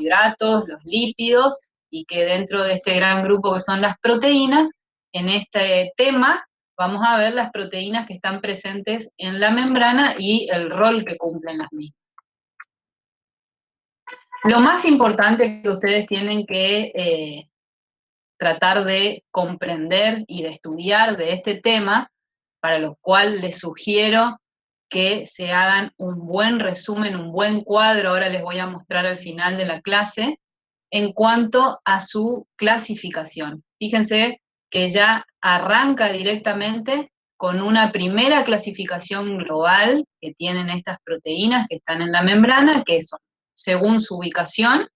carbohidratos, los lípidos, y que dentro de este gran grupo que son las proteínas, en este tema vamos a ver las proteínas que están presentes en la membrana y el rol que cumplen las mismas. Lo más importante que ustedes tienen que tratar de comprender y de estudiar de este tema, para lo cual les sugiero que se hagan un buen resumen, un buen cuadro, ahora les voy a mostrar al final de la clase, en cuanto a su clasificación. Fíjense que ya arranca directamente con una primera clasificación global que tienen estas proteínas que están en la membrana, que son, según su ubicación,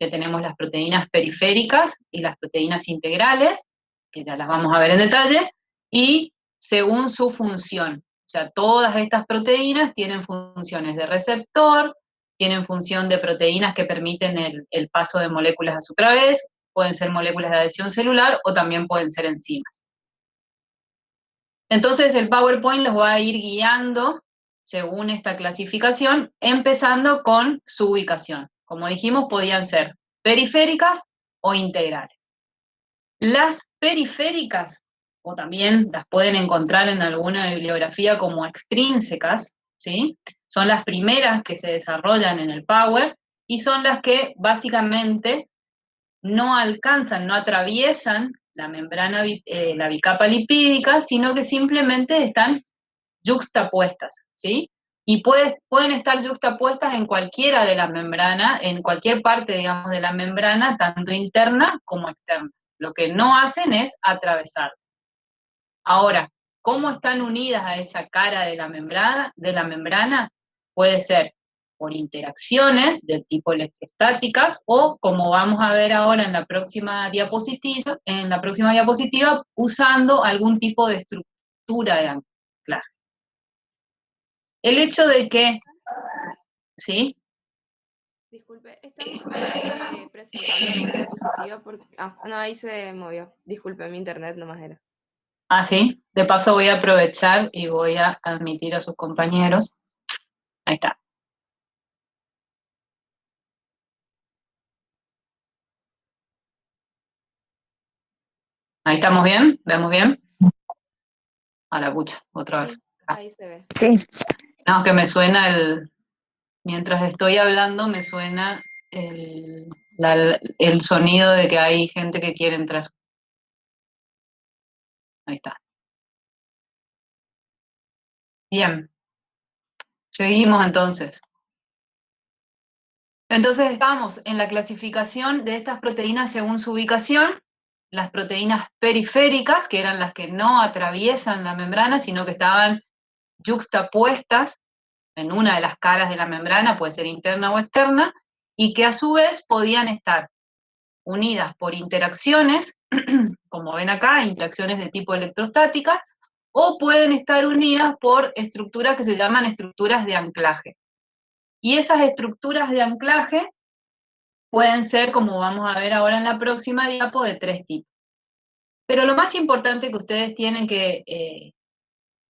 que tenemos las proteínas periféricas y las proteínas integrales, que ya las vamos a ver en detalle, y según su función. O sea, todas estas proteínas tienen funciones de receptor, tienen función de proteínas que permiten el paso de moléculas a su través, pueden ser moléculas de adhesión celular o también pueden ser enzimas. Entonces el PowerPoint los va a ir guiando según esta clasificación, empezando con su ubicación. Como dijimos, podían ser periféricas o integrales. Las periféricas, o también las pueden encontrar en alguna bibliografía como extrínsecas, ¿sí? Son las primeras que se desarrollan en el Power y son las que básicamente no alcanzan, no atraviesan la membrana, la bicapa lipídica, sino que simplemente están yuxtapuestas, ¿sí? Y pueden estar yuxtapuestas en cualquiera de las membranas, en cualquier parte, digamos, de la membrana, tanto interna como externa. Lo que no hacen es atravesar. Ahora, ¿cómo están unidas a esa cara de la membrana? Puede ser por interacciones de tipo electrostáticas o, como vamos a ver ahora en la próxima diapositiva, usando algún tipo de estructura de anclaje. El hecho de que, ¿sí? Disculpe, estamos presentando una diapositiva porque... Ah, no, ahí se movió. Disculpe, mi internet nomás era. Ah, sí. De paso voy a aprovechar y voy a admitir a sus compañeros. Ahí está. Ahí estamos bien, ¿vemos bien? A la pucha, otra vez. Sí, Ah. ahí se ve. Sí, No, que me suena mientras estoy hablando me suena el sonido de que hay gente que quiere entrar. Ahí está. Bien, seguimos entonces. Entonces estamos en la clasificación de estas proteínas según su ubicación, las proteínas periféricas, que eran las que no atraviesan la membrana, sino que estaban yuxtapuestas en una de las caras de la membrana, puede ser interna o externa, y que a su vez podían estar unidas por interacciones, como ven acá, interacciones de tipo electrostática, o pueden estar unidas por estructuras que se llaman estructuras de anclaje. Y esas estructuras de anclaje pueden ser, como vamos a ver ahora en la próxima diapo, de tres tipos. Pero lo más importante que ustedes tienen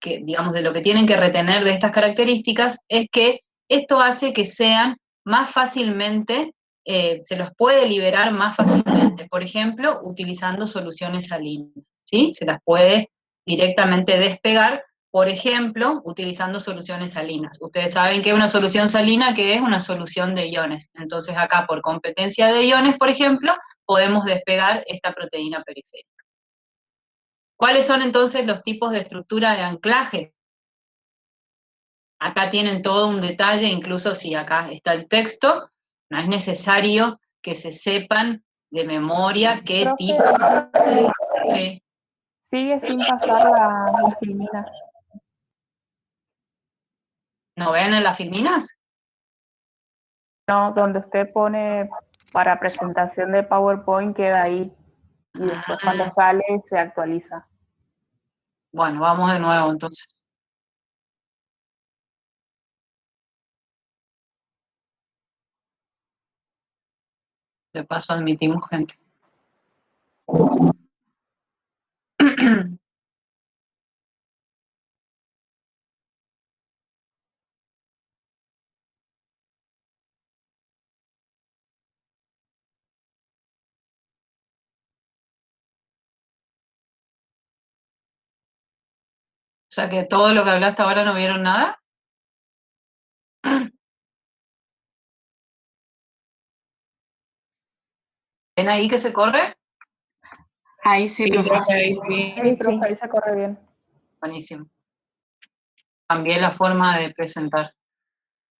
digamos, de lo que tienen que retener de estas características, es que esto hace que sean más fácilmente, se los puede liberar más fácilmente, por ejemplo, utilizando soluciones salinas, ¿sí? Se las puede directamente despegar, por ejemplo, utilizando soluciones salinas. Ustedes saben que una solución salina, que es una solución de iones. Entonces acá, por competencia de iones, por ejemplo, podemos despegar esta proteína periférica. ¿Cuáles son entonces los tipos de estructura de anclaje? Acá tienen todo un detalle, incluso si acá está el texto, no es necesario que se sepan de memoria qué profe, tipo. Sí. sigue sin pasar las filminas. ¿No ven en las filminas? No, donde usted pone para presentación de PowerPoint queda ahí y después cuando sale se actualiza. Bueno, vamos de nuevo entonces. De paso admitimos gente. sea que todo lo que hablaste ahora no vieron nada. ¿Ven ahí que se corre? Ahí sí, Sí, profe. profe, ahí sí. Ahí profe, sí. ahí se corre bien. Buenísimo. Cambié la forma de presentar.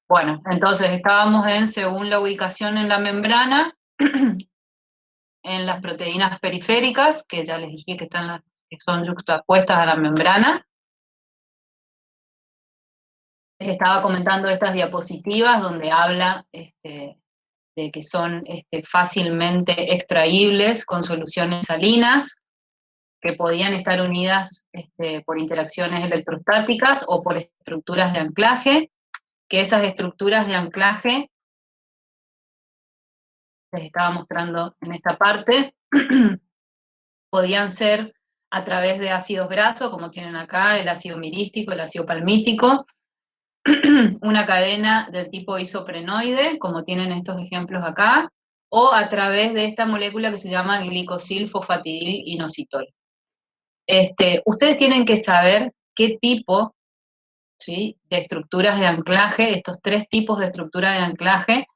Bueno, entonces estábamos en según la ubicación en la membrana, en las proteínas periféricas, que ya les dije que que son yuxtapuestas a la membrana. Les estaba comentando estas diapositivas donde habla de que son fácilmente extraíbles con soluciones salinas, que podían estar unidas por interacciones electrostáticas o por estructuras de anclaje, que esas estructuras de anclaje, les estaba mostrando en esta parte, podían ser a través de ácidos grasos, como tienen acá, el ácido mirístico, el ácido palmítico, una cadena del tipo isoprenoide, como tienen estos ejemplos acá, o a través de esta molécula que se llama glicosilfosfatidil-inositol. Ustedes tienen que saber qué tipo, ¿sí?, de estructuras de anclaje, estos tres tipos de estructura de anclaje,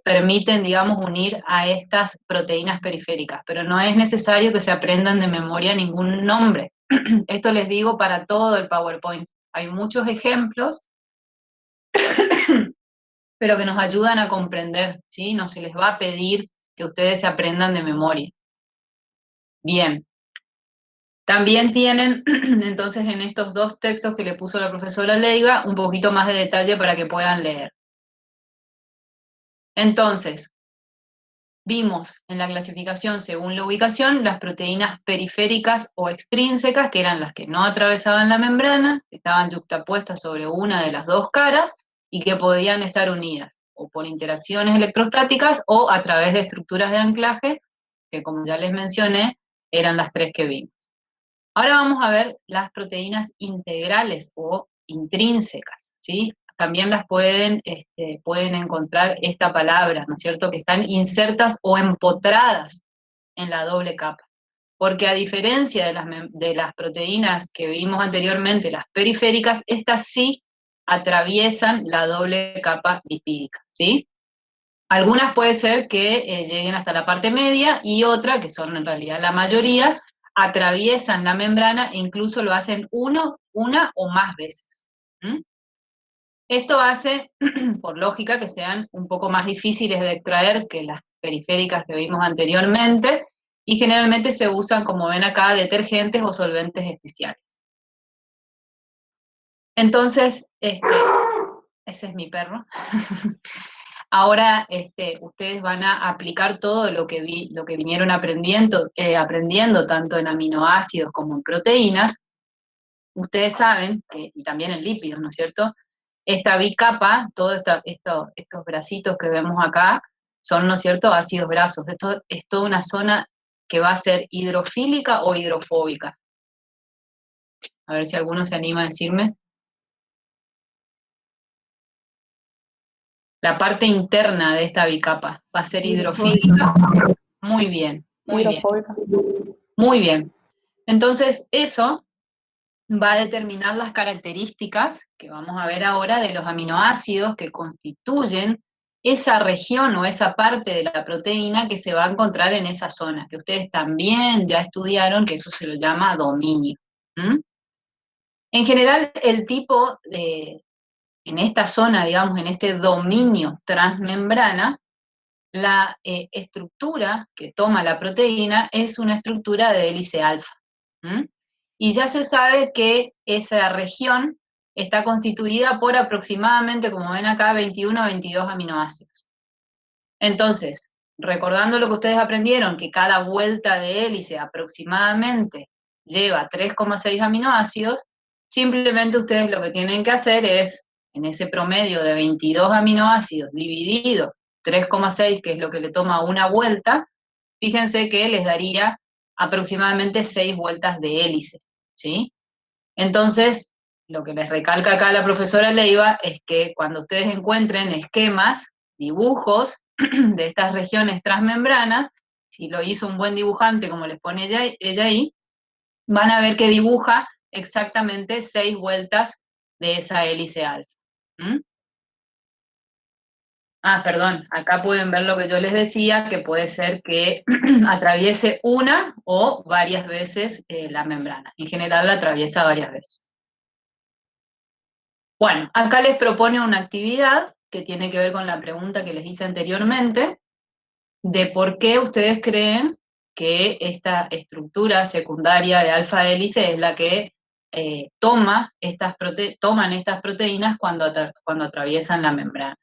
permiten, digamos, unir a estas proteínas periféricas, pero no es necesario que se aprendan de memoria ningún nombre. Esto les digo para todo el PowerPoint. Hay muchos ejemplos, pero que nos ayudan a comprender, ¿sí? No se les va a pedir que ustedes se aprendan de memoria. Bien. También tienen, entonces, en estos dos textos que le puso la profesora Leiva, un poquito más de detalle para que puedan leer. Entonces, vimos en la clasificación según la ubicación las proteínas periféricas o extrínsecas, que eran las que no atravesaban la membrana, que estaban yuxtapuestas sobre una de las dos caras y que podían estar unidas o por interacciones electrostáticas o a través de estructuras de anclaje, que como ya les mencioné, eran las tres que vimos. Ahora vamos a ver las proteínas integrales o intrínsecas, ¿sí? También las pueden encontrar esta palabra, ¿no es cierto?, que están insertas o empotradas en la doble capa. Porque a diferencia de las proteínas que vimos anteriormente, las periféricas, estas sí atraviesan la doble capa lipídica, ¿sí? Algunas puede ser que lleguen hasta la parte media y otra, que son en realidad la mayoría, atraviesan la membrana e incluso lo hacen una o más veces. ¿Mm? Esto hace, por lógica, que sean un poco más difíciles de extraer que las periféricas que vimos anteriormente y generalmente se usan, como ven acá, detergentes o solventes especiales. Entonces, ese es mi perro. Ahora ustedes van a aplicar todo lo que vinieron aprendiendo tanto en aminoácidos como en proteínas. Ustedes saben que, y también en lípidos, ¿no es cierto? Esta bicapa, todos estos bracitos que vemos acá, son, ¿no es cierto?, ácidos grasos. Esto es toda una zona que va a ser hidrofílica o hidrofóbica. A ver si alguno se anima a decirme. La parte interna de esta bicapa va a ser hidrofílica. Muy bien, muy bien. Hidrofóbica. Muy bien. Entonces, eso va a determinar las características que vamos a ver ahora de los aminoácidos que constituyen esa región o esa parte de la proteína que se va a encontrar en esa zona, que ustedes también ya estudiaron, que eso se lo llama dominio. ¿Mm? En general, el tipo en esta zona, digamos, en este dominio transmembrana, la estructura que toma la proteína es una estructura de hélice alfa. ¿Mm? Y ya se sabe que esa región está constituida por aproximadamente, como ven acá, 21 a 22 aminoácidos. Entonces, recordando lo que ustedes aprendieron, que cada vuelta de hélice aproximadamente lleva 3,6 aminoácidos, simplemente ustedes lo que tienen que hacer es, en ese promedio de 22 aminoácidos dividido 3,6, que es lo que le toma una vuelta, fíjense que les daría aproximadamente 6 vueltas de hélice, ¿sí? Entonces, lo que les recalca acá la profesora Leiva es que cuando ustedes encuentren esquemas, dibujos de estas regiones transmembranas, si lo hizo un buen dibujante, como les pone ella ahí, van a ver que dibuja exactamente 6 vueltas de esa hélice alfa. ¿Mm? Ah, perdón, acá pueden ver lo que yo les decía, que puede ser que atraviese una o varias veces la membrana. En general la atraviesa varias veces. Bueno, acá les propone una actividad que tiene que ver con la pregunta que les hice anteriormente, de por qué ustedes creen que esta estructura secundaria de alfa hélice es la que toman estas proteínas cuando atraviesan la membrana.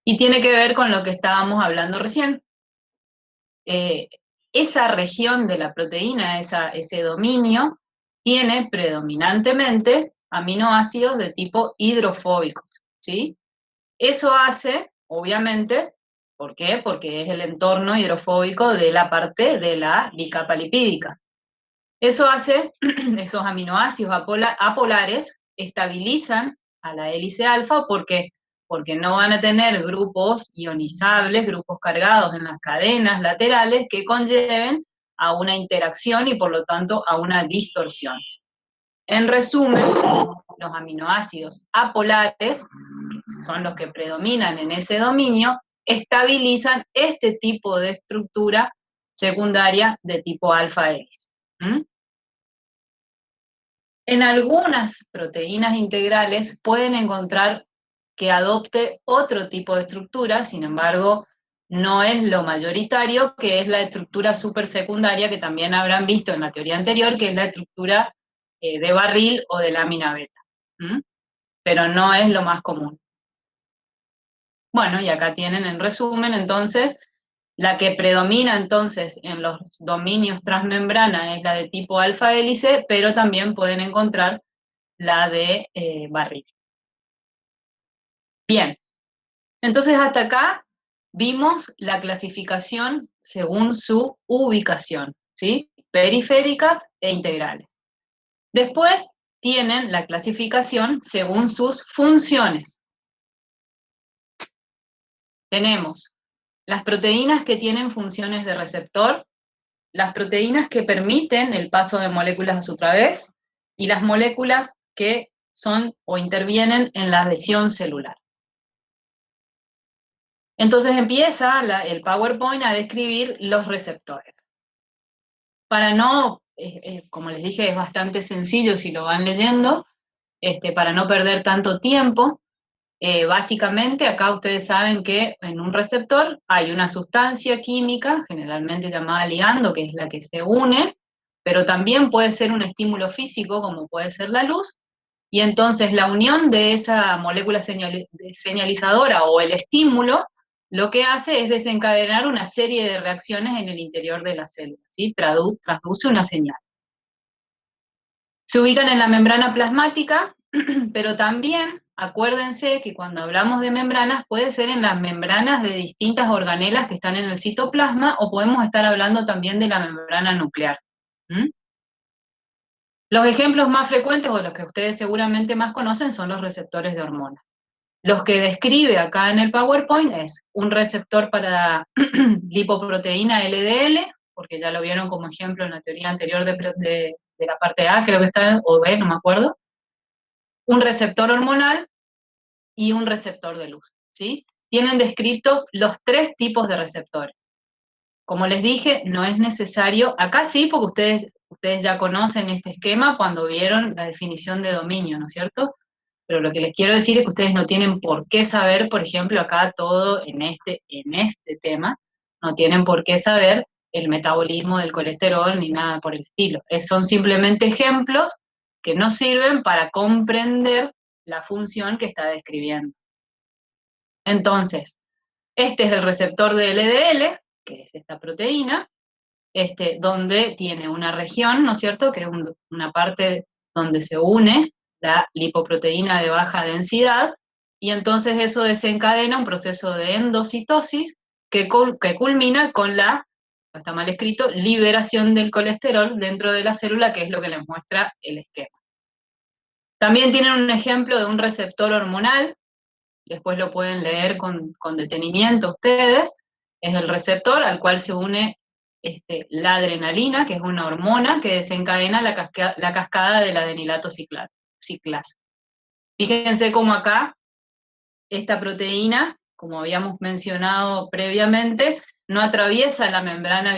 Y tiene que ver con lo que estábamos hablando recién. Esa región de la proteína, ese dominio, tiene predominantemente aminoácidos de tipo hidrofóbicos, ¿sí? Eso hace, obviamente, ¿por qué? Porque es el entorno hidrofóbico de la parte de la bicapa lipídica. Eso hace, esos aminoácidos apolares estabilizan a la hélice alfa, ¿por qué? Porque no van a tener grupos ionizables, grupos cargados en las cadenas laterales que conlleven a una interacción y por lo tanto a una distorsión. En resumen, los aminoácidos apolares, que son los que predominan en ese dominio, estabilizan este tipo de estructura secundaria de tipo alfa hélice. ¿Mm? En algunas proteínas integrales pueden encontrar que adopte otro tipo de estructura, sin embargo, no es lo mayoritario, que es la estructura supersecundaria que también habrán visto en la teoría anterior, que es la estructura de barril o de lámina beta. ¿Mm? Pero no es lo más común. Bueno, y acá tienen en resumen, entonces, la que predomina entonces en los dominios transmembrana es la de tipo alfa hélice, pero también pueden encontrar la de barril. Bien, entonces hasta acá vimos la clasificación según su ubicación, ¿sí? Periféricas e integrales. Después tienen la clasificación según sus funciones. Tenemos las proteínas que tienen funciones de receptor, las proteínas que permiten el paso de moléculas a su través y las moléculas que son o intervienen en la adhesión celular. Entonces empieza el PowerPoint a describir los receptores. Para no, como les dije, es bastante sencillo si lo van leyendo, para no perder tanto tiempo. Básicamente, acá ustedes saben que en un receptor hay una sustancia química, generalmente llamada ligando, que es la que se une, pero también puede ser un estímulo físico, como puede ser la luz, y entonces la unión de esa molécula señalizadora o el estímulo, lo que hace es desencadenar una serie de reacciones en el interior de la célula, ¿sí? Traduce una señal. Se ubican en la membrana plasmática, pero también acuérdense que cuando hablamos de membranas puede ser en las membranas de distintas organelas que están en el citoplasma o podemos estar hablando también de la membrana nuclear. ¿Mm? Los ejemplos más frecuentes o los que ustedes seguramente más conocen son los receptores de hormonas. Los que describe acá en el PowerPoint es un receptor para lipoproteína LDL, porque ya lo vieron como ejemplo en la teoría anterior de la parte A, creo que está, o B, no me acuerdo. Un receptor hormonal y un receptor de luz, ¿sí? Tienen descritos los 3 tipos de receptores. Como les dije, no es necesario, acá sí, porque ustedes ya conocen este esquema cuando vieron la definición de dominio, ¿no es cierto? Pero lo que les quiero decir es que ustedes no tienen por qué saber, por ejemplo, acá todo en este tema, no tienen por qué saber el metabolismo del colesterol ni nada por el estilo. Son simplemente ejemplos que nos sirven para comprender la función que está describiendo. Entonces, este es el receptor de LDL, que es esta proteína, donde tiene una región, ¿no es cierto?, que es una parte donde se une la lipoproteína de baja densidad, y entonces eso desencadena un proceso de endocitosis que culmina con la, no está mal escrito, liberación del colesterol dentro de la célula, que es lo que les muestra el esquema. También tienen un ejemplo de un receptor hormonal, después lo pueden leer con detenimiento ustedes, es el receptor al cual se une la adrenalina, que es una hormona que desencadena la cascada del adenilato ciclasa. Fíjense cómo acá esta proteína, como habíamos mencionado previamente, no atraviesa la membrana,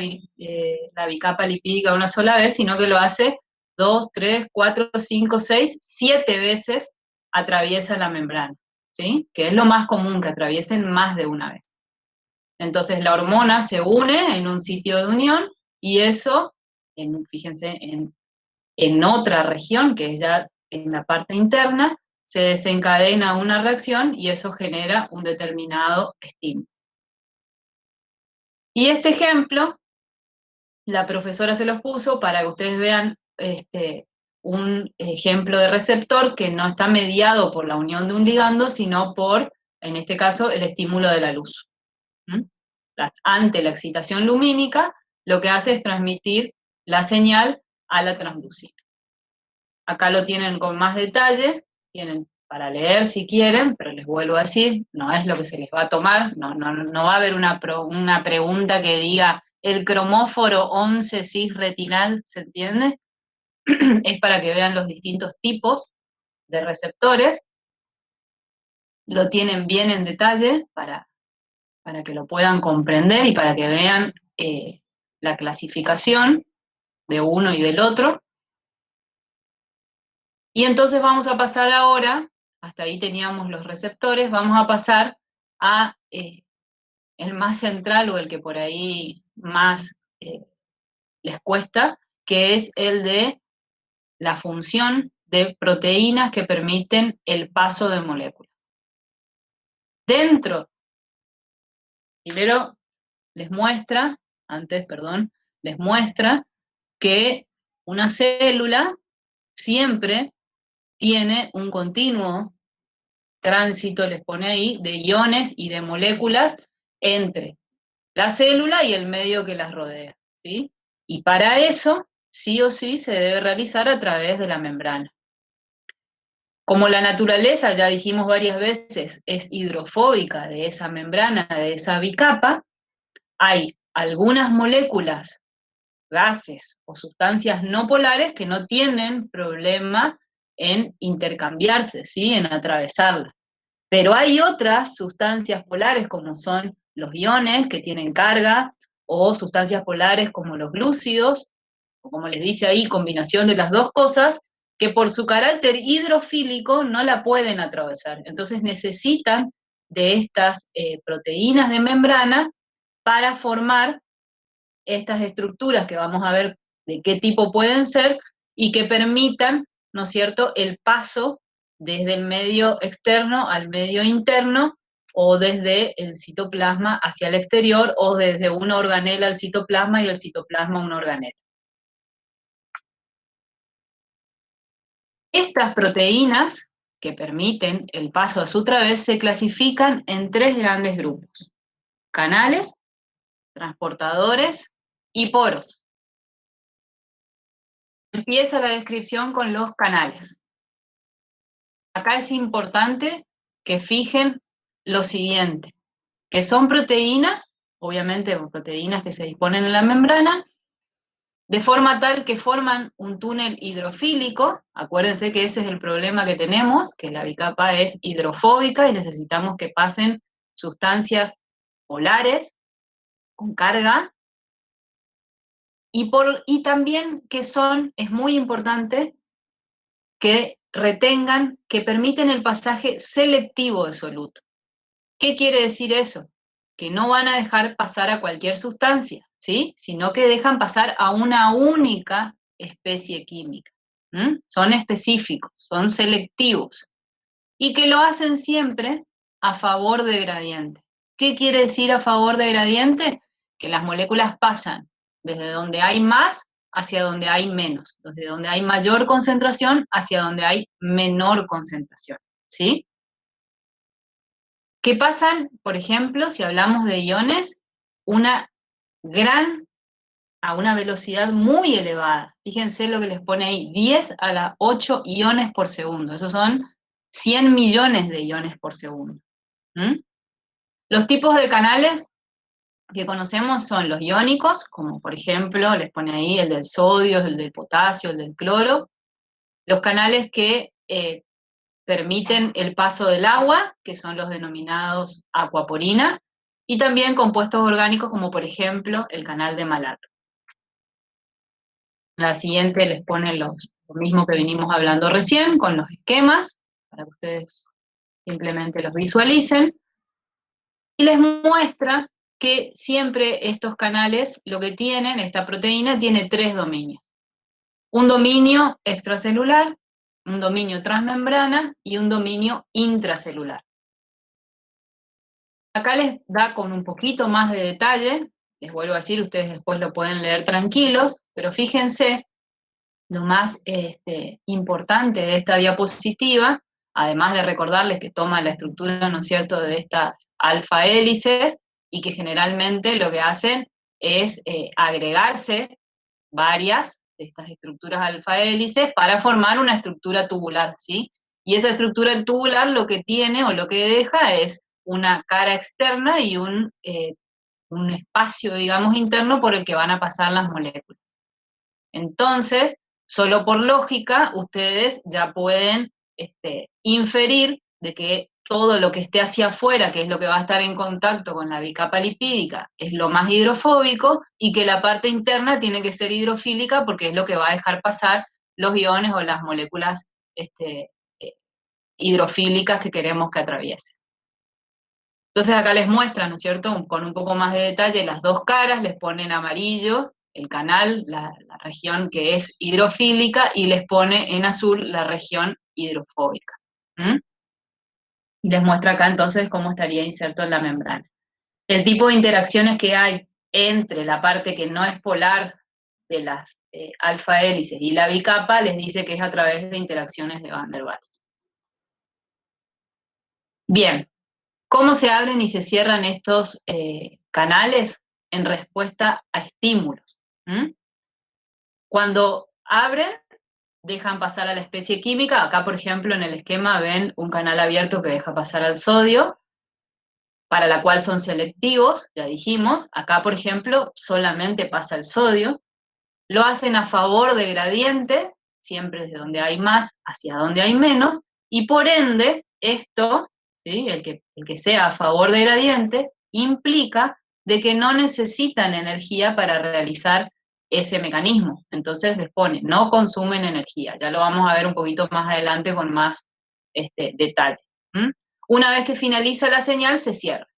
la bicapa lipídica una sola vez, sino que lo hace 2, 3, 4, 5, 6, 7 veces atraviesa la membrana, ¿sí? Que es lo más común, que atraviesen más de una vez. Entonces la hormona se une en un sitio de unión y eso, fíjense, en otra región, que es ya en la parte interna, se desencadena una reacción y eso genera un determinado estímulo. Y este ejemplo, la profesora se los puso para que ustedes vean un ejemplo de receptor que no está mediado por la unión de un ligando, sino por, en este caso, el estímulo de la luz. Ante la excitación lumínica, lo que hace es transmitir la señal a la transducina. Acá lo tienen con más detalle, tienen para leer si quieren, pero les vuelvo a decir, no es lo que se les va a tomar, no va a haber una pregunta que diga el cromóforo 11 cis retinal, ¿se entiende? Es para que vean los distintos tipos de receptores, lo tienen bien en detalle para que lo puedan comprender y para que vean la clasificación de uno y del otro. Y entonces vamos a pasar ahora, hasta ahí teníamos los receptores, vamos a pasar a el más central o el que por ahí más les cuesta, que es el de la función de proteínas que permiten el paso de moléculas. Dentro, primero les muestra que una célula siempre tiene un continuo tránsito, les pone ahí, de iones y de moléculas entre la célula y el medio que las rodea, ¿sí? Y para eso, sí o sí, se debe realizar a través de la membrana. Como la naturaleza, ya dijimos varias veces, es hidrofóbica de esa membrana, de esa bicapa, hay algunas moléculas, gases o sustancias no polares que no tienen problema en intercambiarse, ¿sí? En atravesarla. Pero hay otras sustancias polares como son los iones que tienen carga, o sustancias polares como los glúcidos, o como les dice ahí, combinación de las dos cosas, que por su carácter hidrofílico no la pueden atravesar. Entonces necesitan de estas proteínas de membrana para formar estas estructuras que vamos a ver de qué tipo pueden ser y que permitan, ¿no es cierto?, el paso desde el medio externo al medio interno o desde el citoplasma hacia el exterior o desde una organela al citoplasma y del citoplasma a una organela. Estas proteínas que permiten el paso a su través se clasifican en 3 grandes grupos: canales, transportadores y poros. Empieza la descripción con los canales. Acá es importante que fijen lo siguiente, que son proteínas, obviamente proteínas que se disponen en la membrana, de forma tal que forman un túnel hidrofílico. Acuérdense que ese es el problema que tenemos, que la bicapa es hidrofóbica y necesitamos que pasen sustancias polares con carga, y también que es muy importante que retengan, que permiten el pasaje selectivo de soluto. ¿Qué quiere decir eso? Que no van a dejar pasar a cualquier sustancia, ¿sí? Sino que dejan pasar a una única especie química. Son específicos, son selectivos. Y que lo hacen siempre a favor de gradiente. ¿Qué quiere decir a favor de gradiente? Que las moléculas pasan desde donde hay más hacia donde hay menos, desde donde hay mayor concentración hacia donde hay menor concentración, ¿sí? ¿Qué pasan, por ejemplo, si hablamos de iones? A una velocidad muy elevada. Fíjense lo que les pone ahí, 10 a la 8 iones por segundo. Esos son 100 millones de iones por segundo. Los tipos de canales que conocemos son los iónicos, como por ejemplo, les pone ahí el del sodio, el del potasio, el del cloro. Los canales que permiten el paso del agua, que son los denominados acuaporinas, y también compuestos orgánicos como por ejemplo el canal de malato. La siguiente les pone lo mismo que venimos hablando recién, con los esquemas, para que ustedes simplemente los visualicen, y les muestra que siempre estos canales, lo que tienen, esta proteína tiene 3 dominios. Un dominio extracelular, un dominio transmembrana y un dominio intracelular. Acá les da con un poquito más de detalle, les vuelvo a decir, ustedes después lo pueden leer tranquilos, pero fíjense, lo más importante de esta diapositiva, además de recordarles que toma la estructura, ¿no es cierto?, de estas alfa hélices, y que generalmente lo que hacen es agregarse varias de estas estructuras alfa hélices para formar una estructura tubular, ¿sí? Y esa estructura tubular lo que tiene o lo que deja es una cara externa y un espacio, digamos, interno por el que van a pasar las moléculas. Entonces, solo por lógica, ustedes ya pueden inferir de que todo lo que esté hacia afuera, que es lo que va a estar en contacto con la bicapa lipídica, es lo más hidrofóbico, y que la parte interna tiene que ser hidrofílica porque es lo que va a dejar pasar los iones o las moléculas eh, hidrofílicas que queremos que atraviesen. Entonces acá les muestran, ¿no es cierto?, con un poco más de detalle las dos caras, les ponen amarillo el canal, la región que es hidrofílica, y les pone en azul la región hidrofóbica. Y les muestra acá entonces cómo estaría inserto en la membrana. El tipo de interacciones que hay entre la parte que no es polar de las alfa hélices y la bicapa les dice que es a través de interacciones de Van der Waals. Bien. ¿Cómo se abren y se cierran estos canales? En respuesta a estímulos. Cuando abren, dejan pasar a la especie química. Acá, por ejemplo, en el esquema ven un canal abierto que deja pasar al sodio, para la cual son selectivos, ya dijimos. Acá, por ejemplo, solamente pasa el sodio. Lo hacen a favor de gradiente, siempre desde donde hay más hacia donde hay menos, y por ende, esto, ¿sí?, el que sea a favor de gradiente, implica de que no necesitan energía para realizar ese mecanismo. Entonces les pone, no consumen energía. Ya lo vamos a ver un poquito más adelante con más detalle. Una vez que finaliza la señal, se cierra.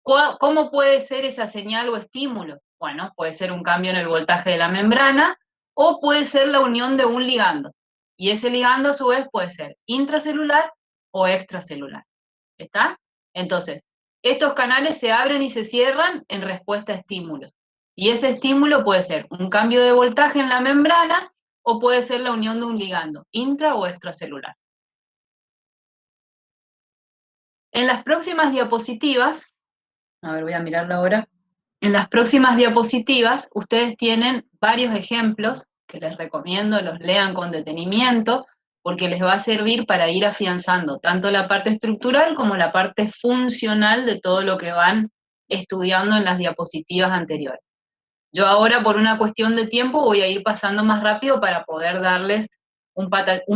¿Cómo puede ser esa señal o estímulo? Bueno, puede ser un cambio en el voltaje de la membrana o puede ser la unión de un ligando. Y ese ligando a su vez puede ser intracelular o extracelular. ¿Está? Entonces, estos canales se abren y se cierran en respuesta a estímulos. Y ese estímulo puede ser un cambio de voltaje en la membrana o puede ser la unión de un ligando, intra o extracelular. En las próximas diapositivas, a ver, voy a mirarlo ahora. En las próximas diapositivas, ustedes tienen varios ejemplos que les recomiendo los lean con detenimiento, porque les va a servir para ir afianzando tanto la parte estructural como la parte funcional de todo lo que van estudiando en las diapositivas anteriores. Yo ahora, por una cuestión de tiempo, voy a ir pasando más rápido para poder darles un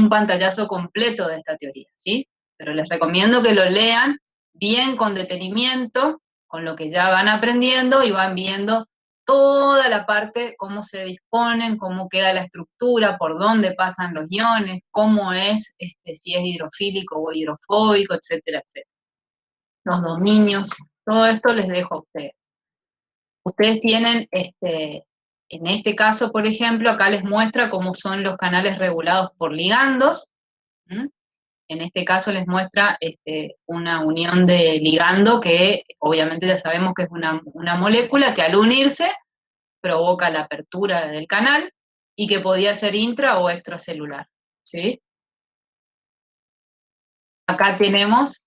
pantallazo completo de esta teoría, ¿sí? Pero les recomiendo que lo lean bien con detenimiento, con lo que ya van aprendiendo y van viendo toda la parte, cómo se disponen, cómo queda la estructura, por dónde pasan los iones, cómo es, si es hidrofílico o hidrofóbico, etcétera, etcétera. Los dominios, todo esto les dejo a ustedes. Ustedes tienen, en este caso, por ejemplo, acá les muestra cómo son los canales regulados por ligandos. En este caso les muestra una unión de ligando que obviamente ya sabemos que es una molécula que al unirse provoca la apertura del canal y que podía ser intra o extracelular, ¿sí? Acá tenemos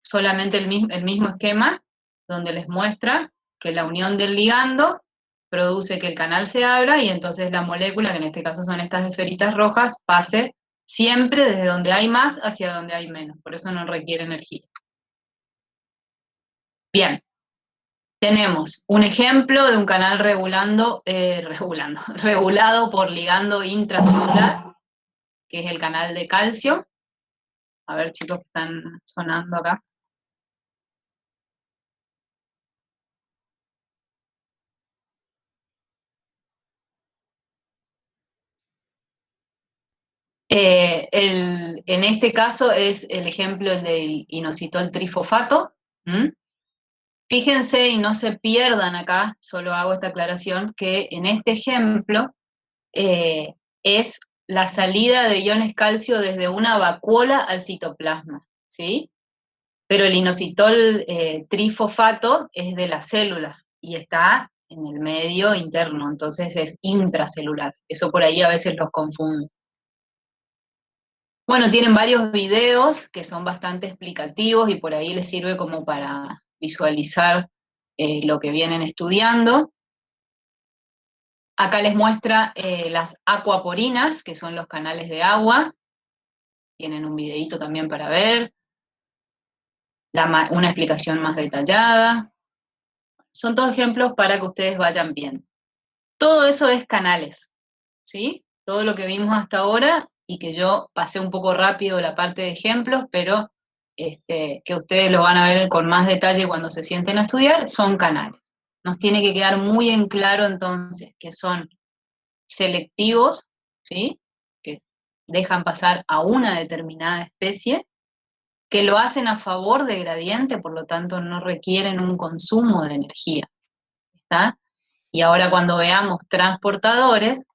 solamente el mismo esquema donde les muestra que la unión del ligando produce que el canal se abra y entonces la molécula, que en este caso son estas esferitas rojas, pase siempre desde donde hay más hacia donde hay menos. Por eso no requiere energía. Bien, tenemos un ejemplo de un canal regulado por ligando intracelular, que es el canal de calcio. A ver, chicos, que están sonando acá. En este caso es el ejemplo del inositol trifosfato. ¿Mm? Fíjense y no se pierdan acá, solo hago esta aclaración, que en este ejemplo eh, es la salida de iones calcio desde una vacuola al citoplasma, ¿sí? Pero el inositol trifosfato es de la célula y está en el medio interno, entonces es intracelular. Eso por ahí a veces los confunde. Bueno, tienen varios videos que son bastante explicativos y por ahí les sirve como para visualizar lo que vienen estudiando. Acá les muestra las acuaporinas, que son los canales de agua. Tienen un videíto también para ver. Una explicación más detallada. Son todos ejemplos para que ustedes vayan viendo. Todo eso es canales, ¿sí? Todo lo que vimos hasta ahora y que yo pasé un poco rápido la parte de ejemplos, pero que ustedes lo van a ver con más detalle cuando se sienten a estudiar, son canales. Nos tiene que quedar muy en claro entonces que son selectivos, ¿sí? Que dejan pasar a una determinada especie, que lo hacen a favor de gradiente, por lo tanto no requieren un consumo de energía, ¿está? Y ahora cuando veamos transportadores,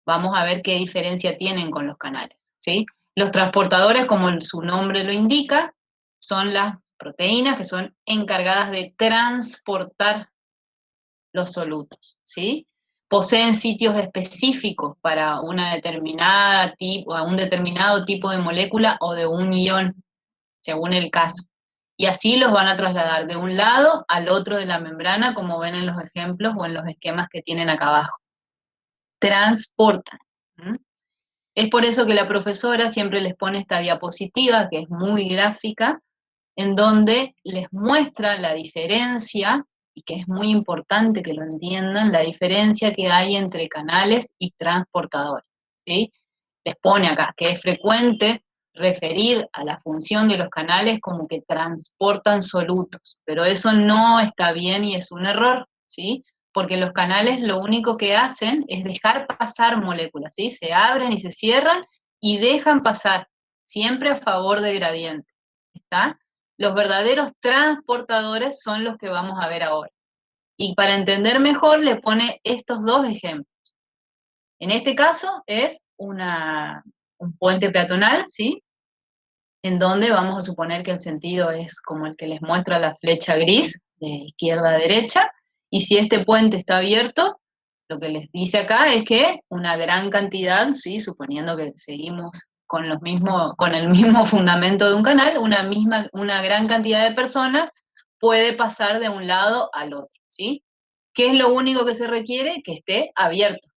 vamos a ver qué diferencia tienen con los canales, ¿sí? Los transportadores, como su nombre lo indica, son las proteínas que son encargadas de transportar los solutos, ¿sí? Poseen sitios específicos para una determinada tipo, un determinado tipo de molécula o de un ion, según el caso. Y así los van a trasladar de un lado al otro de la membrana, como ven en los ejemplos o en los esquemas que tienen acá abajo. Transportan. ¿Mm? Es por eso que la profesora siempre les pone esta diapositiva, que es muy gráfica, en donde les muestra la diferencia, y que es muy importante que lo entiendan, la diferencia que hay entre canales y transportadores, ¿sí? Les pone acá que es frecuente referir a la función de los canales como que transportan solutos, pero eso no está bien y es un error, ¿sí? Porque los canales lo único que hacen es dejar pasar moléculas, ¿sí? Se abren y se cierran y dejan pasar, siempre a favor de gradiente, ¿está? Los verdaderos transportadores son los que vamos a ver ahora. Y para entender mejor le pone estos dos ejemplos. En este caso es un puente peatonal, ¿sí? En donde vamos a suponer que el sentido es como el que les muestra la flecha gris, de izquierda a derecha, y si este puente está abierto, lo que les dice acá es que una gran cantidad, ¿sí? Suponiendo que seguimos con el mismo fundamento de un canal, una gran cantidad de personas puede pasar de un lado al otro, ¿sí? ¿Qué es lo único que se requiere? Que esté abierto,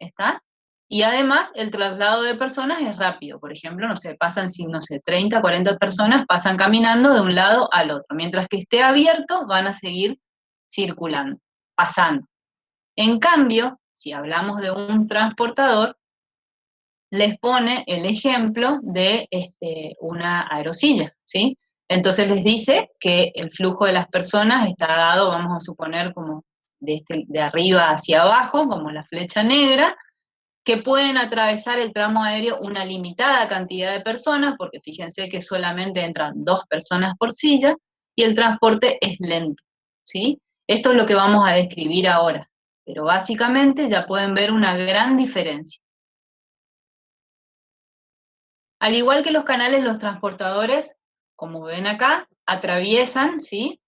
¿está? Y además el traslado de personas es rápido, por ejemplo, no sé, pasan, no sé, 30, 40 personas pasan caminando de un lado al otro, mientras que esté abierto van a seguir circulando, pasando. En cambio, si hablamos de un transportador, les pone el ejemplo de una aerosilla, ¿sí? Entonces les dice que el flujo de las personas está dado, vamos a suponer, como de arriba hacia abajo, como la flecha negra, que pueden atravesar el tramo aéreo una limitada cantidad de personas, porque fíjense que solamente entran 2 personas por silla, y el transporte es lento, ¿sí? Esto es lo que vamos a describir ahora, pero básicamente ya pueden ver una gran diferencia. Al igual que los canales, los transportadores, como ven acá, atraviesan, ¿sí?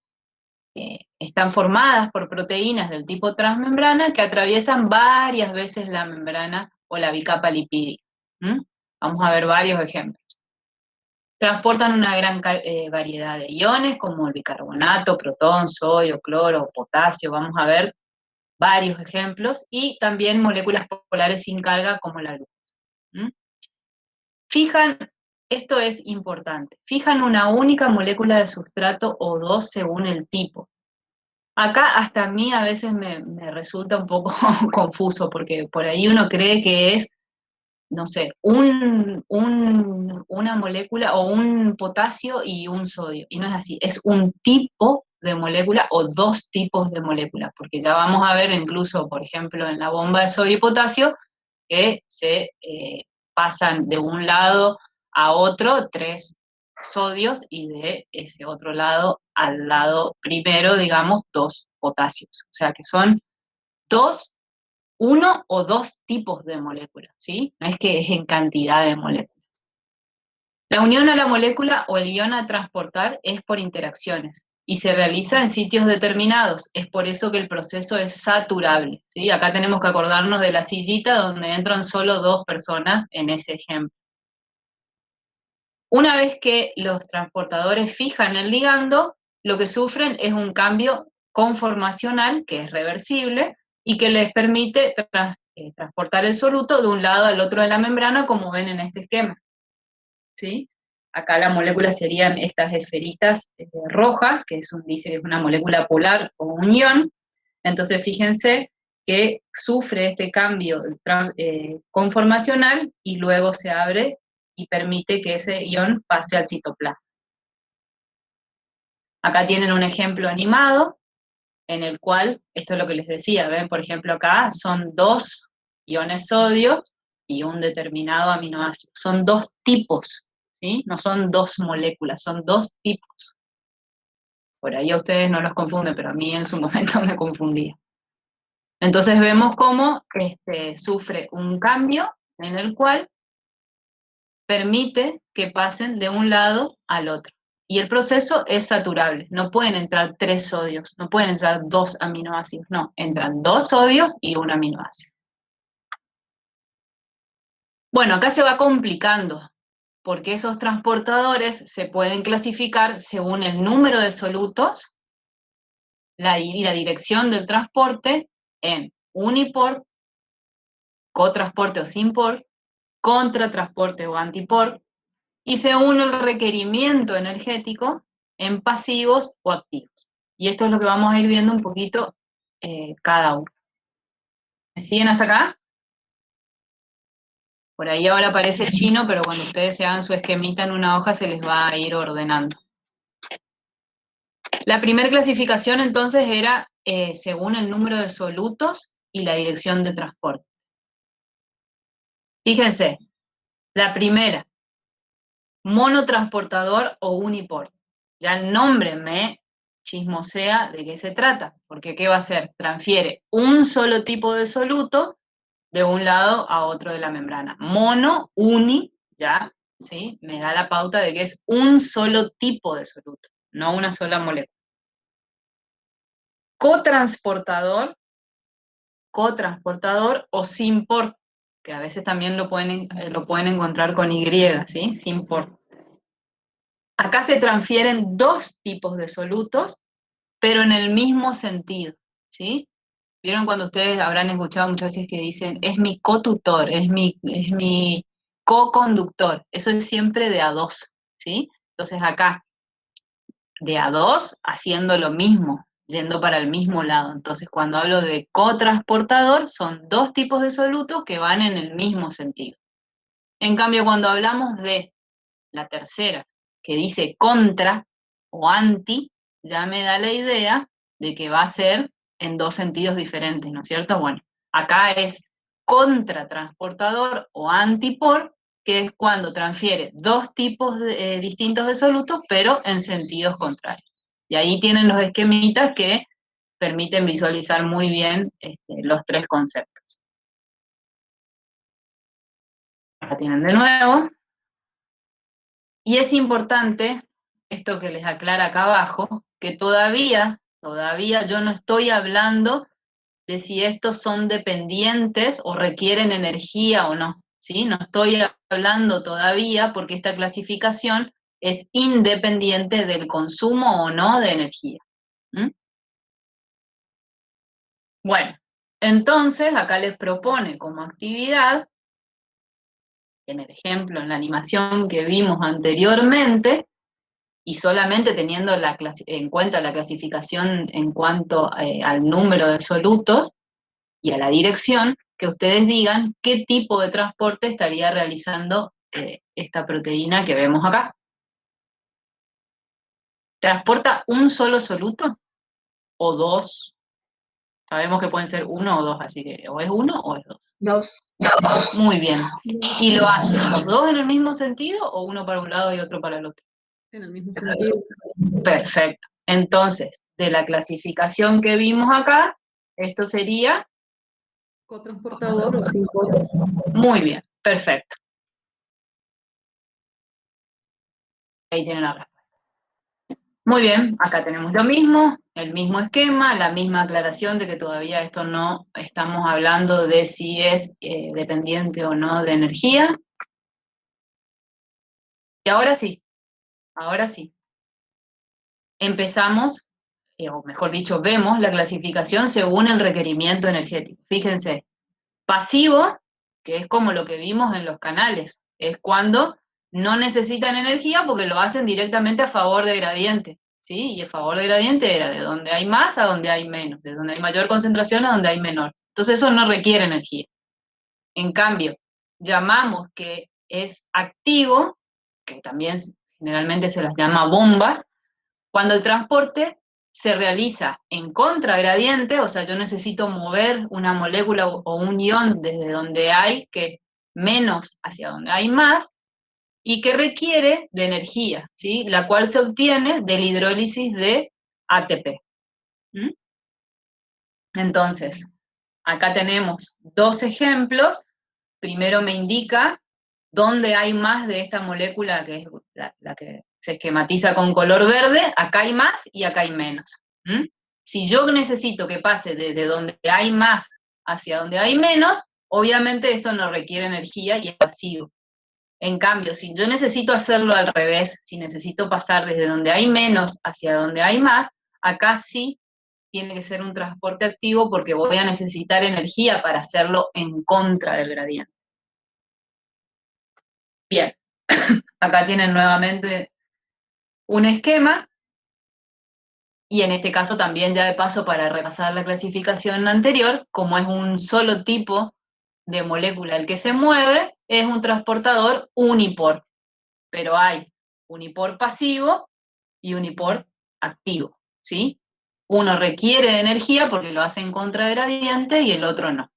Están formadas por proteínas del tipo transmembrana que atraviesan varias veces la membrana o la bicapa lipídica. ¿Mm? Vamos a ver varios ejemplos. Transportan una gran variedad de iones como el bicarbonato, protón, sodio, cloro, potasio. Vamos a ver varios ejemplos. Y también moléculas polares sin carga como la luz. ¿Mm? Fijan, esto es importante, fijan una única molécula de sustrato o dos según el tipo. Acá hasta a mí a veces me resulta un poco confuso, porque por ahí uno cree que es, no sé, una molécula o un potasio y un sodio, y no es así, es un tipo de molécula o dos tipos de moléculas, porque ya vamos a ver incluso, por ejemplo, en la bomba de sodio y potasio, que se pasan de un lado a otro tres sodios y de ese otro lado al lado primero, digamos, dos potasios. O sea que son dos, uno o dos tipos de moléculas, ¿sí? No es que es en cantidad de moléculas. La unión a la molécula o el ion a transportar es por interacciones y se realiza en sitios determinados. Es por eso que el proceso es saturable, ¿sí? Acá tenemos que acordarnos de la sillita donde entran solo dos personas en ese ejemplo. Una vez que los transportadores fijan el ligando, lo que sufren es un cambio conformacional, que es reversible, y que les permite transportar el soluto de un lado al otro de la membrana, como ven en este esquema, ¿sí? Acá la molécula serían estas esferitas rojas, que dice que es una molécula polar o un ion. Entonces, fíjense que sufre este cambio conformacional y luego se abre y permite que ese ion pase al citoplasma. Acá tienen un ejemplo animado en el cual, esto es lo que les decía, ven, por ejemplo, acá son dos iones sodio y un determinado aminoácido. Son dos tipos, ¿sí? No son dos moléculas, son dos tipos. Por ahí a ustedes no los confunden, pero a mí en su momento me confundía. Entonces vemos cómo sufre un cambio en el cual permite que pasen de un lado al otro. Y el proceso es saturable. No pueden entrar tres sodios, no pueden entrar dos aminoácidos, no, entran dos sodios y un aminoácido. Bueno, acá se va complicando, porque esos transportadores se pueden clasificar según el número de solutos y la dirección del transporte en uniport, cotransporte o simport, contratransporte o antiport, y según el requerimiento energético en pasivos o activos. Y esto es lo que vamos a ir viendo un poquito cada uno. ¿Me siguen hasta acá? Por ahí ahora aparece chino, pero cuando ustedes se hagan su esquemita en una hoja se les va a ir ordenando. La primera clasificación entonces era según el número de solutos y la dirección de transporte. Fíjense, la primera, monotransportador o uniport. Ya el nombre me chismosea de qué se trata, porque ¿qué va a hacer? Transfiere un solo tipo de soluto de un lado a otro de la membrana. Mono, uni, ya, ¿sí? Me da la pauta de que es un solo tipo de soluto, no una sola molécula. Cotransportador o simport, que a veces también lo pueden encontrar con Y, ¿sí? Simport. Acá se transfieren dos tipos de solutos, pero en el mismo sentido, ¿sí? ¿Vieron cuando ustedes habrán escuchado muchas veces que dicen, es mi cotutor, es mi co-conductor? Eso es siempre de a dos, ¿sí? Entonces acá, de a dos, haciendo lo mismo, yendo para el mismo lado. Entonces cuando hablo de cotransportador, son dos tipos de solutos que van en el mismo sentido. En cambio, cuando hablamos de la tercera, que dice contra o anti, ya me da la idea de que va a ser en dos sentidos diferentes, ¿no es cierto? Bueno, acá es contratransportador o antipor, que es cuando transfiere dos tipos distintos de solutos, pero en sentidos contrarios. Y ahí tienen los esquemitas que permiten visualizar muy bien los tres conceptos. Acá tienen de nuevo. Y es importante, esto que les aclara acá abajo, que todavía yo no estoy hablando de si estos son dependientes o requieren energía o no, ¿sí? No estoy hablando todavía porque esta clasificación es independiente del consumo o no de energía. ¿Mm? Bueno, entonces acá les propone como actividad, en el ejemplo, en la animación que vimos anteriormente, y solamente teniendo en cuenta la clasificación en cuanto al número de solutos y a la dirección, que ustedes digan qué tipo de transporte estaría realizando esta proteína que vemos acá. ¿Transporta un solo soluto o dos? Sabemos que pueden ser uno o dos, así que o es uno o es dos. Dos. Muy bien. ¿Y lo hacen los dos en el mismo sentido o uno para un lado y otro para el otro? En el mismo sentido. Perfecto. Entonces, de la clasificación que vimos acá, esto sería... Cotransportador o sin cot. Muy bien, perfecto. Ahí tienen la respuesta. Muy bien, acá tenemos lo mismo, el mismo esquema, la misma aclaración de que todavía esto no estamos hablando de si es dependiente o no de energía. Y ahora sí, ahora sí. Empezamos, o mejor dicho, vemos la clasificación según el requerimiento energético. Fíjense, pasivo, que es como lo que vimos en los canales, es cuando no necesitan energía porque lo hacen directamente a favor de gradiente, ¿sí? Y el favor de gradiente era de donde hay más a donde hay menos, de donde hay mayor concentración a donde hay menor. Entonces eso no requiere energía. En cambio, llamamos que es activo, que también generalmente se las llama bombas, cuando el transporte se realiza en contragradiente, o sea, yo necesito mover una molécula o un ion desde donde hay que menos hacia donde hay más, y que requiere de energía, ¿sí? La cual se obtiene de la hidrólisis de ATP. ¿Mm? Entonces, acá tenemos dos ejemplos. Primero me indica dónde hay más de esta molécula, que es la que se esquematiza con color verde. Acá hay más y acá hay menos. ¿Mm? Si yo necesito que pase desde donde hay más hacia donde hay menos, obviamente esto no requiere energía y es pasivo. En cambio, si yo necesito hacerlo al revés, si necesito pasar desde donde hay menos hacia donde hay más, acá sí tiene que ser un transporte activo porque voy a necesitar energía para hacerlo en contra del gradiente. Bien, acá tienen nuevamente un esquema, y en este caso también ya de paso para repasar la clasificación anterior, como es un solo tipo de molécula el que se mueve, es un transportador unipor, pero hay unipor pasivo y unipor activo, ¿sí? Uno requiere de energía porque lo hace en contragradiente y el otro no.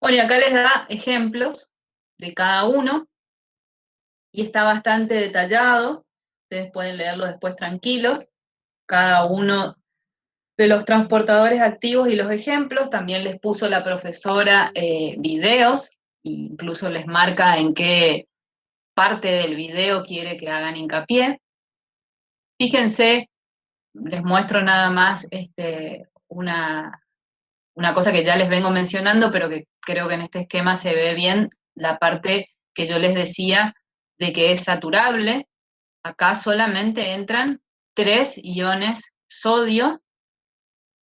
Bueno, y acá les da ejemplos de cada uno, y está bastante detallado, ustedes pueden leerlo después tranquilos, cada uno de los transportadores activos y los ejemplos. También les puso la profesora videos, e incluso les marca en qué parte del video quiere que hagan hincapié. Fíjense, les muestro nada más una cosa que ya les vengo mencionando, pero que creo que en este esquema se ve bien, la parte que yo les decía de que es saturable. Acá solamente entran 3 iones sodio,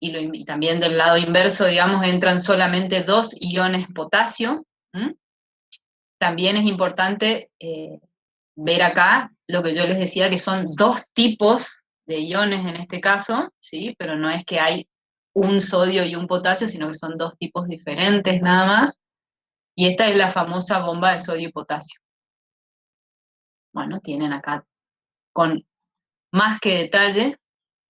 y también del lado inverso, digamos, entran solamente 2 iones potasio. ¿Mm? También es importante ver acá lo que yo les decía, que son 2 tipos de iones en este caso, ¿sí? Pero no es que hay un sodio y un potasio, sino que son 2 tipos diferentes nada más. Y esta es la famosa bomba de sodio y potasio. Bueno, tienen acá con más que detalle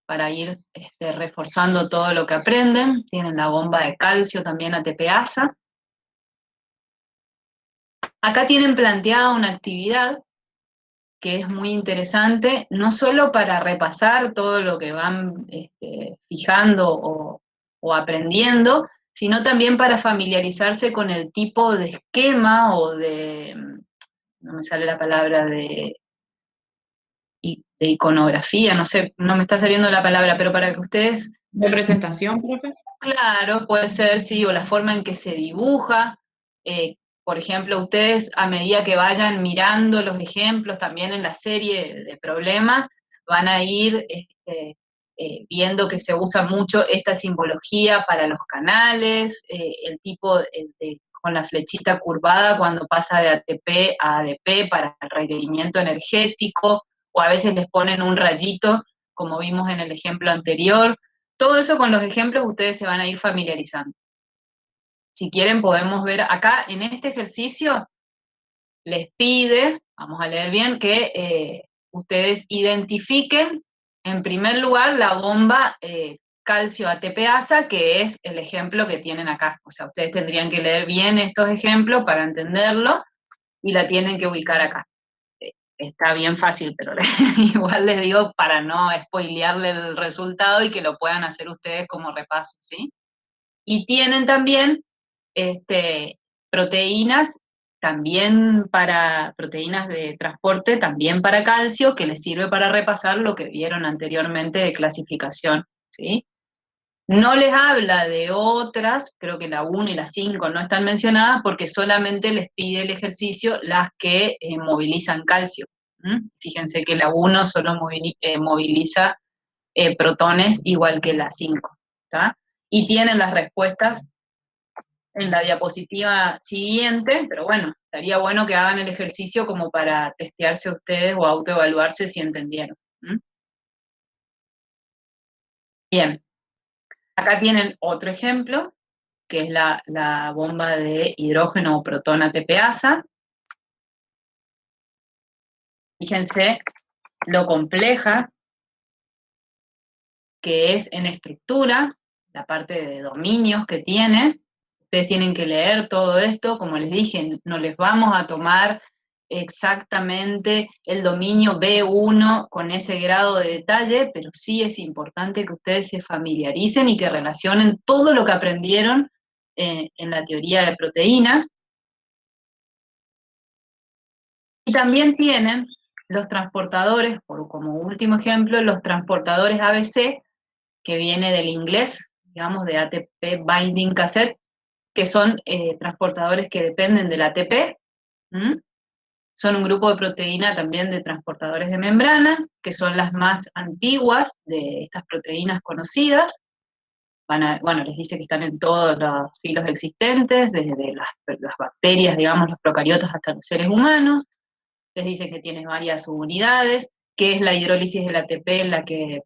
para ir reforzando todo lo que aprenden. Tienen la bomba de calcio también ATPasa. Acá tienen planteada una actividad que es muy interesante, no solo para repasar todo lo que van fijando o aprendiendo, sino también para familiarizarse con el tipo de esquema o de, no me sale la palabra, de iconografía, no sé, no me está saliendo la palabra, pero para que ustedes... ¿De presentación, profe? Claro, puede ser, sí, o la forma en que se dibuja. Por ejemplo, ustedes a medida que vayan mirando los ejemplos también en la serie de problemas, van a ir viendo que se usa mucho esta simbología para los canales, el tipo de con la flechita curvada cuando pasa de ATP a ADP para el requerimiento energético, o a veces les ponen un rayito, como vimos en el ejemplo anterior. Todo eso con los ejemplos ustedes se van a ir familiarizando. Si quieren podemos ver acá en este ejercicio, les pide, vamos a leer bien, que ustedes identifiquen en primer lugar la bomba calcio ATPasa, que es el ejemplo que tienen acá. O sea, ustedes tendrían que leer bien estos ejemplos para entenderlo y la tienen que ubicar acá. Está bien fácil, pero igual les digo para no spoilearle el resultado y que lo puedan hacer ustedes como repaso, ¿sí? Y tienen también proteínas, también para proteínas de transporte, también para calcio, que les sirve para repasar lo que vieron anteriormente de clasificación, ¿sí? No les habla de otras, creo que la 1 y la 5 no están mencionadas porque solamente les pide el ejercicio las que movilizan calcio. Fíjense que la 1 solo moviliza protones igual que la 5, ¿tá? Y tienen las respuestas en la diapositiva siguiente, pero bueno, estaría bueno que hagan el ejercicio como para testearse ustedes o autoevaluarse si entendieron. Bien, acá tienen otro ejemplo, que es la bomba de hidrógeno o protón ATPasa. Fíjense lo compleja que es en estructura, la parte de dominios que tiene. Ustedes tienen que leer todo esto, como les dije, no les vamos a tomar exactamente el dominio B1 con ese grado de detalle, pero sí es importante que ustedes se familiaricen y que relacionen todo lo que aprendieron en la teoría de proteínas. Y también tienen los transportadores, como último ejemplo, los transportadores ABC, que viene del inglés, digamos, de ATP Binding Cassette, que son transportadores que dependen del ATP. Son un grupo de proteína también de transportadores de membrana, que son las más antiguas de estas proteínas conocidas. Bueno, les dice que están en todos los filos existentes, desde las bacterias, digamos, los procariotas hasta los seres humanos. Les dice que tiene varias subunidades, que es la hidrólisis del ATP la que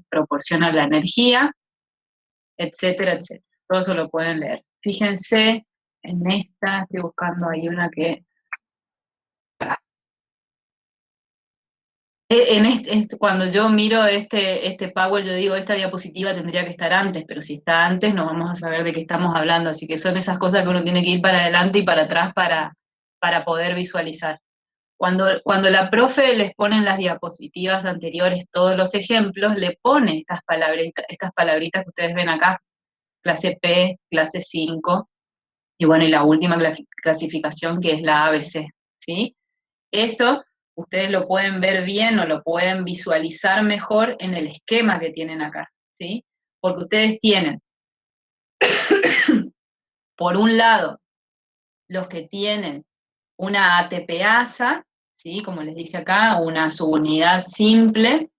proporciona la energía, etcétera, etcétera. Todo eso lo pueden leer. Fíjense en esta, estoy buscando ahí una que... cuando yo miro este Power, yo digo, esta diapositiva tendría que estar antes, pero si está antes no vamos a saber de qué estamos hablando, así que son esas cosas que uno tiene que ir para adelante y para atrás para poder visualizar. Cuando la profe les pone en las diapositivas anteriores todos los ejemplos, le pone estas palabritas que ustedes ven acá, clase P, clase 5, y bueno, y la última clasificación que es la ABC, ¿sí? Eso ustedes lo pueden ver bien o lo pueden visualizar mejor en el esquema que tienen acá, ¿sí? Porque ustedes tienen, por un lado, los que tienen una ATPasa, ¿sí? Como les dice acá, una subunidad simple,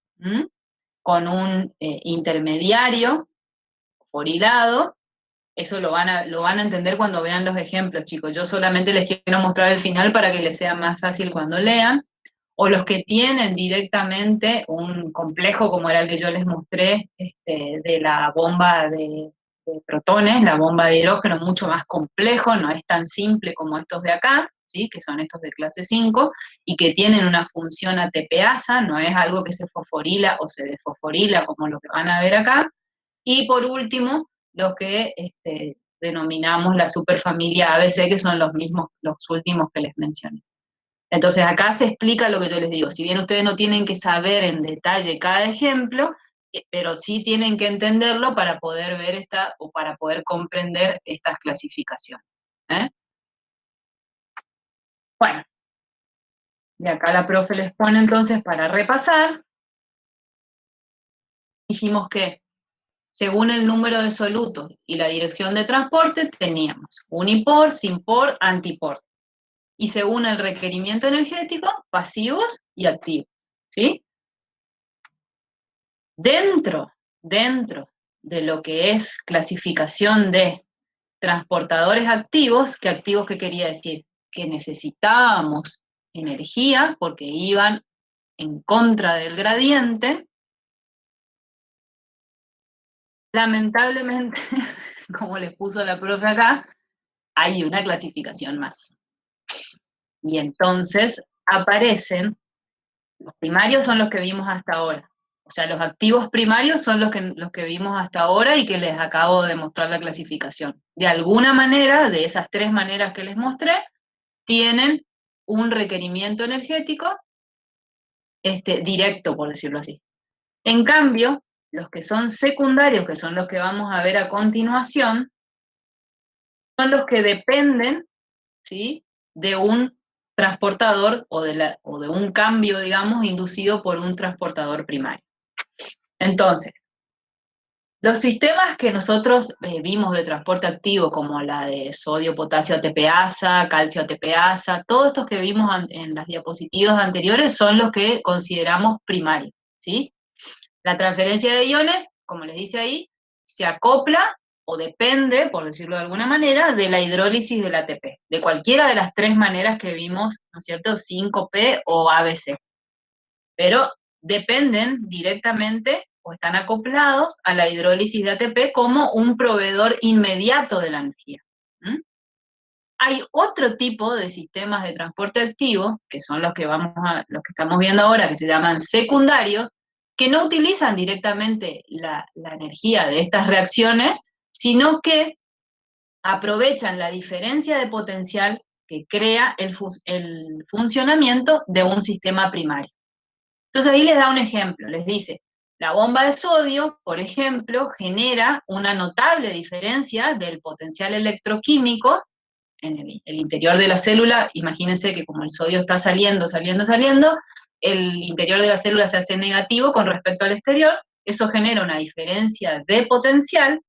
con un intermediario forilado. Eso lo van a entender cuando vean los ejemplos, chicos. Yo solamente les quiero mostrar el final para que les sea más fácil cuando lean. O los que tienen directamente un complejo como era el que yo les mostré, de la bomba de protones, la bomba de hidrógeno, mucho más complejo, no es tan simple como estos de acá, ¿sí? Que son estos de clase 5, y que tienen una función ATPasa, no es algo que se fosforila o se desfosforila como lo que van a ver acá. Y por último, los que denominamos la superfamilia ABC, que son los últimos que les mencioné. Entonces acá se explica lo que yo les digo. Si bien ustedes no tienen que saber en detalle cada ejemplo, pero sí tienen que entenderlo para poder ver o para poder comprender estas clasificaciones. Bueno, y acá la profe les pone entonces para repasar. Dijimos que según el número de solutos y la dirección de transporte, teníamos unipor, simpor, antipor. Y según el requerimiento energético, pasivos y activos, ¿sí? Dentro de lo que es clasificación de transportadores activos, ¿qué activos qué quería decir? Que necesitábamos energía porque iban en contra del gradiente. Lamentablemente, como les puso la profe acá, hay una clasificación más. Y entonces aparecen, los primarios son los que vimos hasta ahora. O sea, los activos primarios son los que vimos hasta ahora y que les acabo de mostrar la clasificación. De alguna manera, de esas tres maneras que les mostré, tienen un requerimiento energético directo, por decirlo así. En cambio, los que son secundarios, que son los que vamos a ver a continuación, son los que dependen, ¿sí?, de un transportador o de un cambio, digamos, inducido por un transportador primario. Entonces, los sistemas que nosotros vimos de transporte activo, como la de sodio, potasio, ATPasa, calcio, ATPasa, todos estos que vimos en las diapositivas anteriores son los que consideramos primarios, ¿sí? La transferencia de iones, como les dice ahí, se acopla o depende, por decirlo de alguna manera, de la hidrólisis del ATP, de cualquiera de las tres maneras que vimos, ¿no es cierto?, 5P o ABC. Pero dependen directamente o están acoplados a la hidrólisis de ATP como un proveedor inmediato de la energía. Hay otro tipo de sistemas de transporte activo, que son los que estamos viendo ahora, que se llaman secundarios, que no utilizan directamente la energía de estas reacciones, sino que aprovechan la diferencia de potencial que crea el funcionamiento de un sistema primario. Entonces ahí les da un ejemplo, les dice, la bomba de sodio, por ejemplo, genera una notable diferencia del potencial electroquímico en el interior de la célula. Imagínense que como el sodio está saliendo, el interior de la célula se hace negativo con respecto al exterior, eso genera una diferencia de potencial,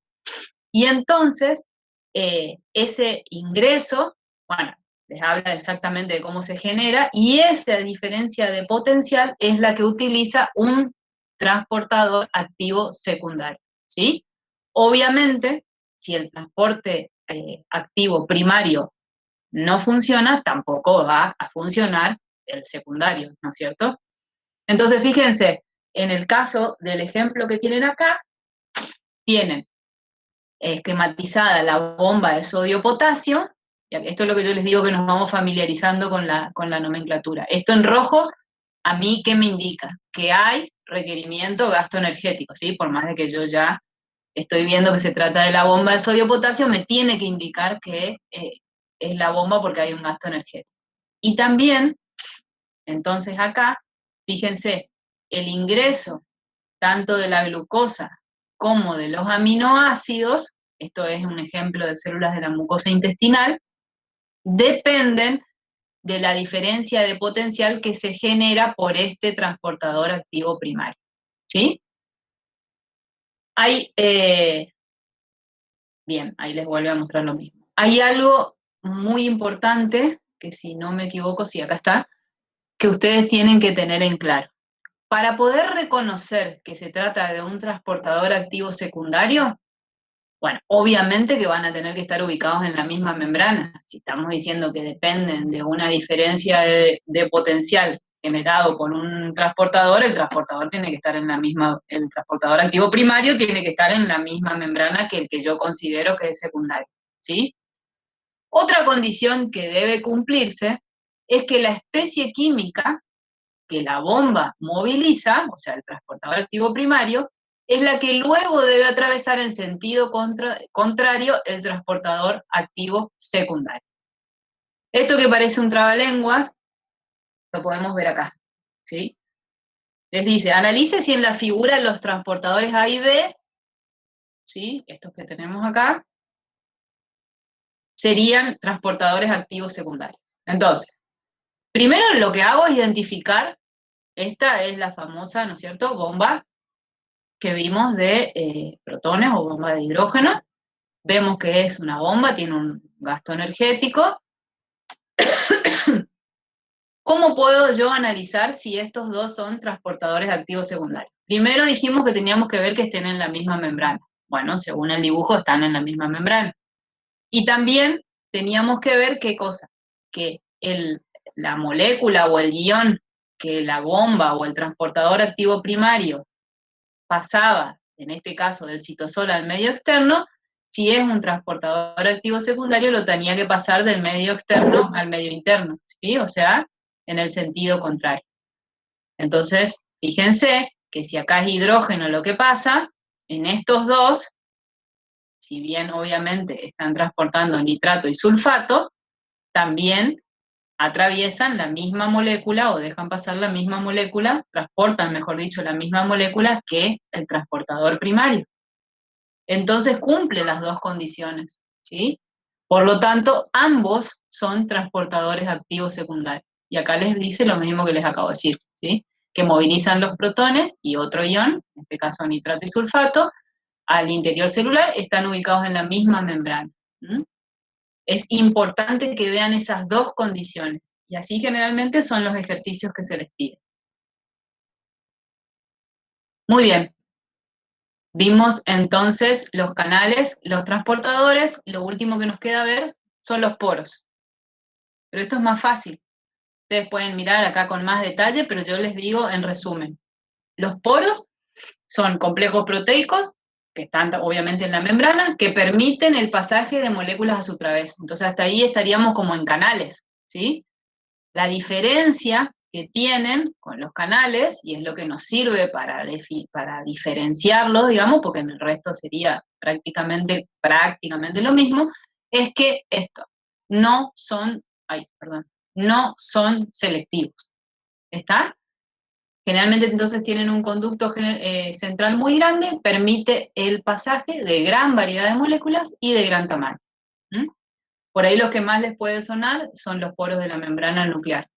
y entonces ese ingreso, bueno, les habla exactamente de cómo se genera, y esa diferencia de potencial es la que utiliza un transportador activo secundario, ¿sí? Obviamente, si el transporte activo primario no funciona, tampoco va a funcionar el secundario, ¿no es cierto? Entonces, fíjense, en el caso del ejemplo que tienen acá, tienen esquematizada la bomba de sodio-potasio. Esto es lo que yo les digo, que nos vamos familiarizando con la nomenclatura. Esto en rojo, ¿a mí qué me indica? Que hay requerimiento gasto energético, ¿sí? Por más de que yo ya estoy viendo que se trata de la bomba de sodio-potasio, me tiene que indicar que es la bomba porque hay un gasto energético. Y también, entonces acá, fíjense, el ingreso tanto de la glucosa como de los aminoácidos, esto es un ejemplo de células de la mucosa intestinal, dependen de la diferencia de potencial que se genera por este transportador activo primario, ¿sí? Bien, ahí les vuelvo a mostrar lo mismo. Hay algo muy importante, que si no me equivoco, sí, acá está, que ustedes tienen que tener en claro. Para poder reconocer que se trata de un transportador activo secundario, bueno, obviamente que van a tener que estar ubicados en la misma membrana. Si estamos diciendo que dependen de una diferencia de potencial generado por un transportador, el transportador tiene que estar en la misma, el transportador activo primario tiene que estar en la misma membrana que el que yo considero que es secundario, ¿sí? Otra condición que debe cumplirse es que la especie química que la bomba moviliza, o sea, el transportador activo primario, es la que luego debe atravesar en sentido contrario el transportador activo secundario. Esto que parece un trabalenguas, lo podemos ver acá, ¿sí? Les dice, analice si en la figura los transportadores A y B, ¿sí?, estos que tenemos acá, serían transportadores activos secundarios. Entonces, primero lo que hago es identificar, esta es la famosa, ¿no es cierto?, bomba que vimos de protones o bomba de hidrógeno. Vemos que es una bomba, tiene un gasto energético. ¿Cómo puedo yo analizar si estos dos son transportadores activos secundarios? Primero dijimos que teníamos que ver que estén en la misma membrana. Bueno, según el dibujo están en la misma membrana. Y también teníamos que ver qué cosa, que la molécula o el guión que la bomba o el transportador activo primario pasaba, en este caso del citosol al medio externo, si es un transportador activo secundario, lo tenía que pasar del medio externo al medio interno, ¿sí? O sea, en el sentido contrario. Entonces, fíjense que si acá es hidrógeno lo que pasa, en estos dos, si bien obviamente están transportando nitrato y sulfato, también atraviesan la misma molécula o dejan pasar la misma molécula, transportan, mejor dicho, la misma molécula que el transportador primario. Entonces cumple las dos condiciones, ¿sí? Por lo tanto, ambos son transportadores activos secundarios. Y acá les dice lo mismo que les acabo de decir, ¿sí? Que movilizan los protones y otro ion, en este caso nitrato y sulfato, al interior celular, están ubicados en la misma membrana. ¿Mm? Es importante que vean esas dos condiciones, y así generalmente son los ejercicios que se les pide. Muy bien. Vimos entonces los canales, los transportadores, lo último que nos queda ver son los poros. Pero esto es más fácil. Ustedes pueden mirar acá con más detalle, pero yo les digo en resumen. Los poros son complejos proteicos, que están obviamente en la membrana, que permiten el pasaje de moléculas a su través. Entonces hasta ahí estaríamos como en canales, ¿sí? La diferencia que tienen con los canales, y es lo que nos sirve para diferenciarlo, digamos, porque en el resto sería prácticamente lo mismo, es que estos no son, no son selectivos. ¿Está? Generalmente entonces tienen un conducto central muy grande, permite el pasaje de gran variedad de moléculas y de gran tamaño. ¿Mm? Por ahí los que más les puede sonar son los poros de la membrana nuclear,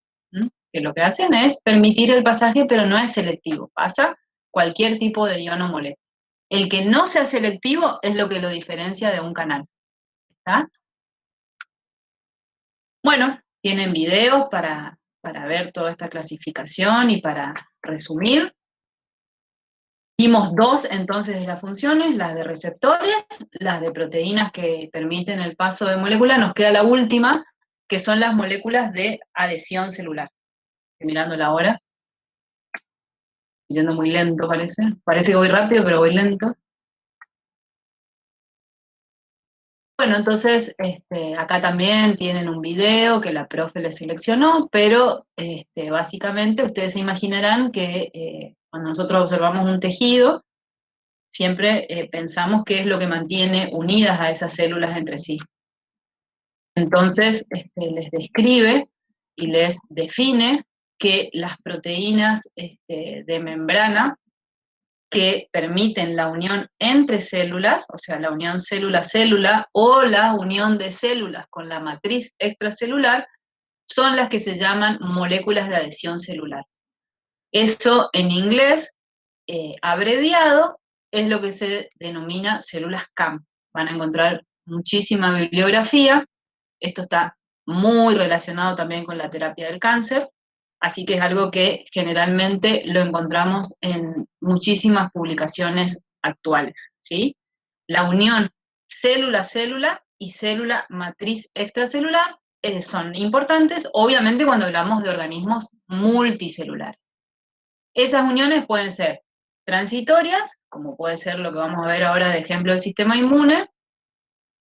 que lo que hacen es permitir el pasaje, pero no es selectivo, pasa cualquier tipo de ion o molécula. El que no sea selectivo es lo que lo diferencia de un canal. ¿Está? Bueno, tienen videos para ver toda esta clasificación y para resumir. Vimos dos entonces de las funciones, las de receptores, las de proteínas que permiten el paso de moléculas. Nos queda la última, que son las moléculas de adhesión celular. Estoy mirando la hora. Yendo muy lento parece. Parece que voy rápido, pero voy lento. Bueno, entonces acá también tienen un video que la profe les seleccionó, pero básicamente ustedes se imaginarán que cuando nosotros observamos un tejido, siempre pensamos qué es lo que mantiene unidas a esas células entre sí. Entonces, les describe y les define que las proteínas de membrana que permiten la unión entre células, o sea, la unión célula-célula o la unión de células con la matriz extracelular, son las que se llaman moléculas de adhesión celular. Eso en inglés, abreviado, es lo que se denomina células CAM. Van a encontrar muchísima bibliografía. Esto está muy relacionado también con la terapia del cáncer, así que es algo que generalmente lo encontramos en muchísimas publicaciones actuales, ¿sí? La unión célula-célula y célula matriz extracelular son importantes, obviamente cuando hablamos de organismos multicelulares. Esas uniones pueden ser transitorias, como puede ser lo que vamos a ver ahora de ejemplo del sistema inmune,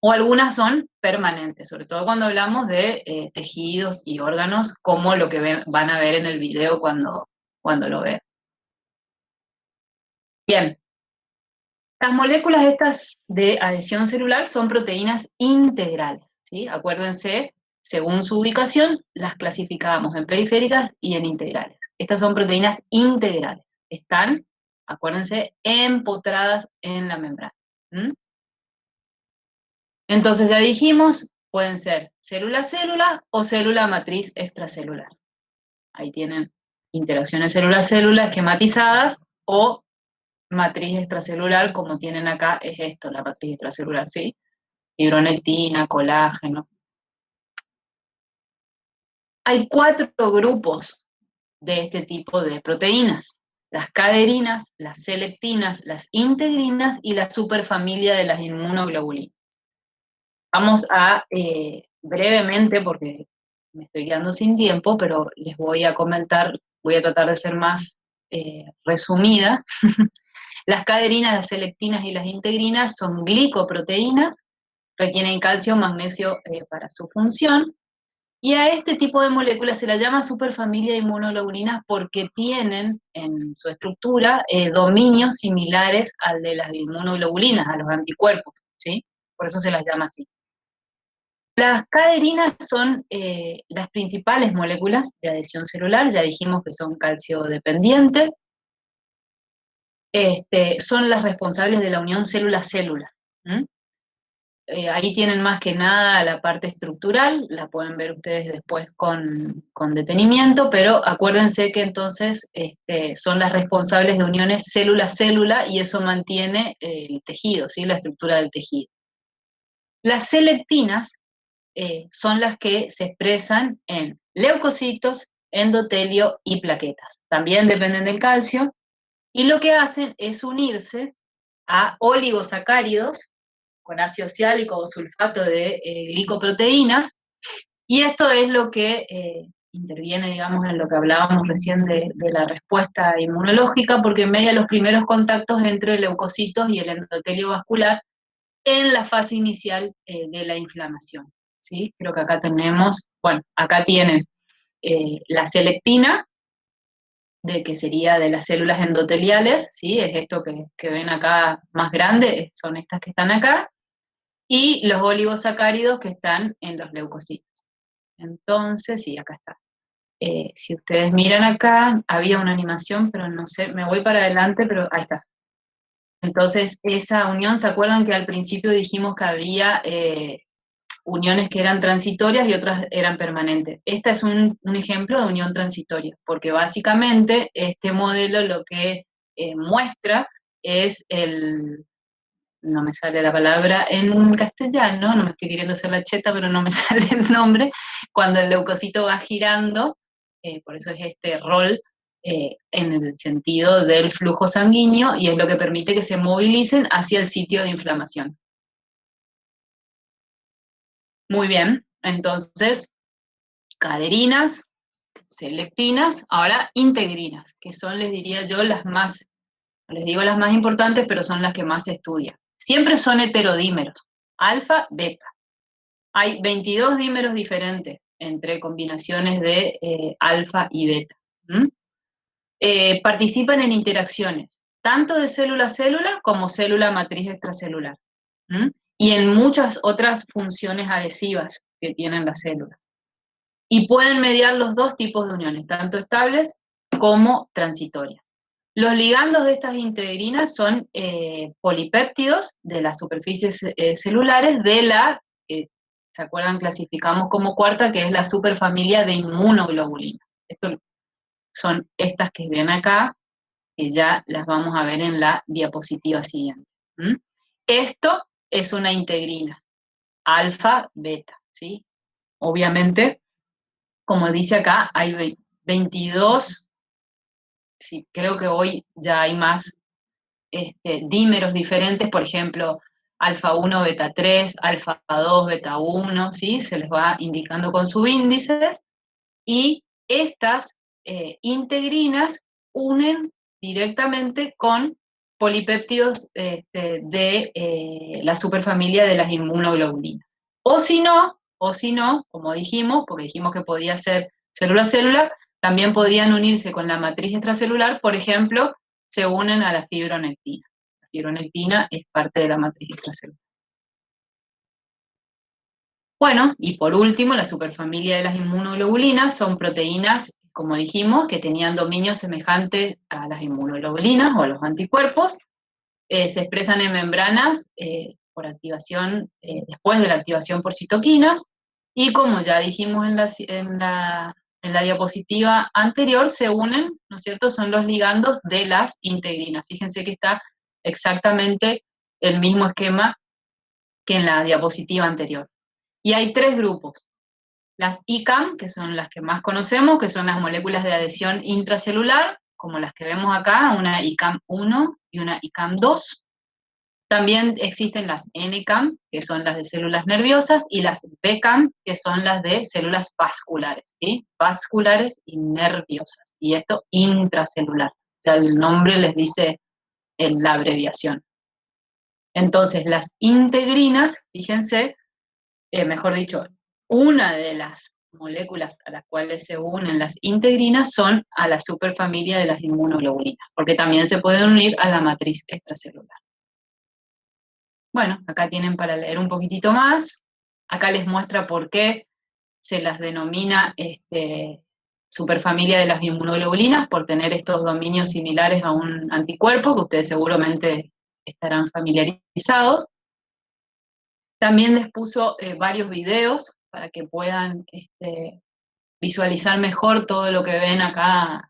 o algunas son permanentes, sobre todo cuando hablamos de tejidos y órganos, como lo que van a ver en el video cuando lo vean. Bien, las moléculas estas de adhesión celular son proteínas integrales, ¿sí? Acuérdense, según su ubicación, las clasificábamos en periféricas y en integrales. Estas son proteínas integrales, están, acuérdense, empotradas en la membrana. Entonces ya dijimos, pueden ser célula-célula o célula matriz extracelular. Ahí tienen interacciones célula-célula esquematizadas o matriz extracelular, como tienen acá, es esto, la matriz extracelular, ¿sí? Fibronectina, colágeno. Hay 4 grupos de este tipo de proteínas: las caderinas, las selectinas, las integrinas y la superfamilia de las inmunoglobulinas. Vamos a, brevemente, porque me estoy quedando sin tiempo, pero les voy a comentar, voy a tratar de ser más resumida. Las caderinas, las selectinas y las integrinas son glicoproteínas, requieren calcio, magnesio para su función, y a este tipo de moléculas se las llama superfamilia de inmunoglobulinas porque tienen en su estructura dominios similares al de las inmunoglobulinas, a los anticuerpos, ¿sí? Por eso se las llama así. Las caderinas son las principales moléculas de adhesión celular, ya dijimos que son calcio dependientes, son las responsables de la unión célula-célula. Ahí tienen más que nada la parte estructural, la pueden ver ustedes después con detenimiento, pero acuérdense que entonces son las responsables de uniones célula-célula y eso mantiene el tejido, ¿sí? La estructura del tejido. Las selectinas son las que se expresan en leucocitos, endotelio y plaquetas. También dependen del calcio y lo que hacen es unirse a oligosacáridos con ácido siálico o sulfato de glicoproteínas, y esto es lo que interviene, digamos, en lo que hablábamos recién de la respuesta inmunológica, porque media los primeros contactos entre leucocitos y el endotelio vascular en la fase inicial de la inflamación, ¿sí? Creo que acá tenemos, bueno, acá tienen la selectina, de que sería de las células endoteliales, ¿sí? Es esto que ven acá más grande, son estas que están acá, y los oligosacáridos que están en los leucocitos. Entonces, sí, acá está. Si ustedes miran acá, había una animación, pero no sé, me voy para adelante, pero ahí está. Entonces, esa unión, ¿se acuerdan que al principio dijimos que había uniones que eran transitorias y otras eran permanentes? Este es un ejemplo de unión transitoria, porque básicamente este modelo lo que muestra es no me sale la palabra en castellano, no me estoy queriendo hacer la cheta, pero no me sale el nombre, cuando el leucocito va girando, por eso es este rol en el sentido del flujo sanguíneo, y es lo que permite que se movilicen hacia el sitio de inflamación. Muy bien, entonces, caderinas, selectinas, ahora integrinas, que son, les diría yo, las más, les digo las más importantes, pero son las que más se estudian. Siempre son heterodímeros, alfa, beta. Hay 22 dímeros diferentes entre combinaciones de alfa y beta. Participan en interacciones, tanto de célula a célula como célula matriz extracelular. Y en muchas otras funciones adhesivas que tienen las células. Y pueden mediar los dos tipos de uniones, tanto estables como transitorias. Los ligandos de estas integrinas son polipéptidos de las superficies celulares de la, ¿se acuerdan? Clasificamos como cuarta, que es la superfamilia de inmunoglobulinas. Esto son estas que ven acá, que ya las vamos a ver en la diapositiva siguiente. Esto es una integrina, alfa, beta, ¿sí? Obviamente, como dice acá, hay 22, sí, creo que hoy ya hay más dímeros diferentes, por ejemplo, alfa 1, beta 3, alfa 2, beta 1, ¿sí? Se les va indicando con subíndices, y estas integrinas unen directamente con polipéptidos de la superfamilia de las inmunoglobulinas. O si no, como dijimos, porque dijimos que podía ser célula a célula, también podían unirse con la matriz extracelular, por ejemplo, se unen a la fibronectina. La fibronectina es parte de la matriz extracelular. Bueno, y por último, la superfamilia de las inmunoglobulinas son proteínas, como dijimos, que tenían dominio semejante a las inmunoglobulinas o a los anticuerpos. Se expresan en membranas por activación, después de la activación por citoquinas, y como ya dijimos en la diapositiva anterior, se unen, ¿no es cierto?, son los ligandos de las integrinas. Fíjense que está exactamente el mismo esquema que en la diapositiva anterior. Y hay tres grupos. Las ICAM, que son las que más conocemos, que son las moléculas de adhesión intracelular, como las que vemos acá, una ICAM 1 y una ICAM 2. También existen las NCAM, que son las de células nerviosas, y las BCAM, que son las de células vasculares, ¿sí? Vasculares y nerviosas. Y esto intracelular. O sea, el nombre les dice la abreviación. Entonces, las integrinas, fíjense, mejor dicho, una de las moléculas a las cuales se unen las integrinas son a la superfamilia de las inmunoglobulinas, porque también se pueden unir a la matriz extracelular. Bueno, acá tienen para leer un poquitito más. Acá les muestra por qué se las denomina superfamilia de las inmunoglobulinas, por tener estos dominios similares a un anticuerpo, que ustedes seguramente estarán familiarizados. También les puso varios videos para que puedan visualizar mejor todo lo que ven acá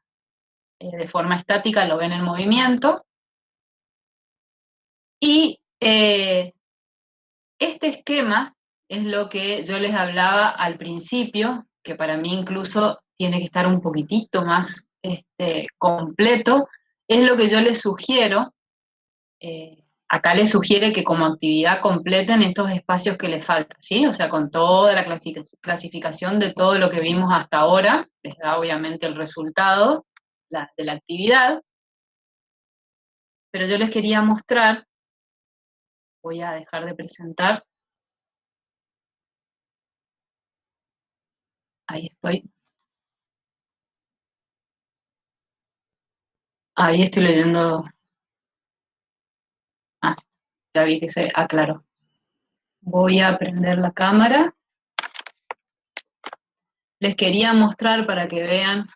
de forma estática, lo ven en movimiento. Y este esquema es lo que yo les hablaba al principio, que para mí incluso tiene que estar un poquitito más completo, es lo que yo les sugiero. Acá les sugiere que como actividad completen estos espacios que les faltan, ¿sí? O sea, con toda la clasificación de todo lo que vimos hasta ahora, les da obviamente el resultado de la actividad, pero yo les quería mostrar, voy a dejar de presentar, ahí estoy. Ahí estoy leyendo. Ah, ya vi que se aclaró. Voy a prender la cámara. Les quería mostrar para que vean,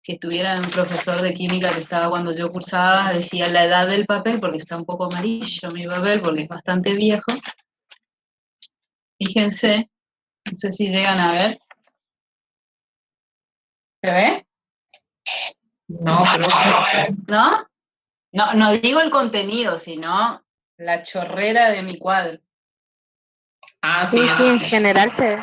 si estuviera un profesor de química que estaba cuando yo cursaba, decía la edad del papel, porque está un poco amarillo mi papel, porque es bastante viejo. Fíjense, no sé si llegan a ver. ¿Se ve? No, pero ¿No? No, no digo el contenido, sino la chorrera de mi cuadro. sí, Sí, en general se ve.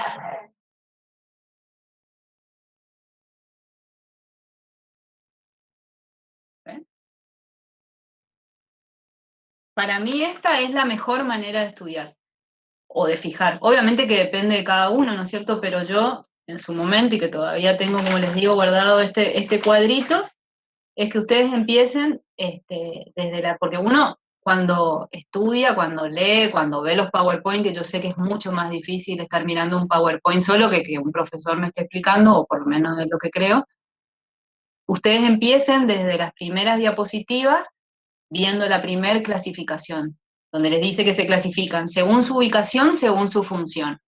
¿Ven? Para mí esta es la mejor manera de estudiar o de fijar. Obviamente que depende de cada uno, ¿no es cierto? Pero yo, en su momento, y que todavía tengo, como les digo, guardado este cuadrito, es que ustedes empiecen porque uno cuando estudia, cuando lee, cuando ve los PowerPoint, que yo sé que es mucho más difícil estar mirando un PowerPoint solo que un profesor me esté explicando, o por lo menos es lo que creo, ustedes empiecen desde las primeras diapositivas viendo la primer clasificación, donde les dice que se clasifican según su ubicación, según su función.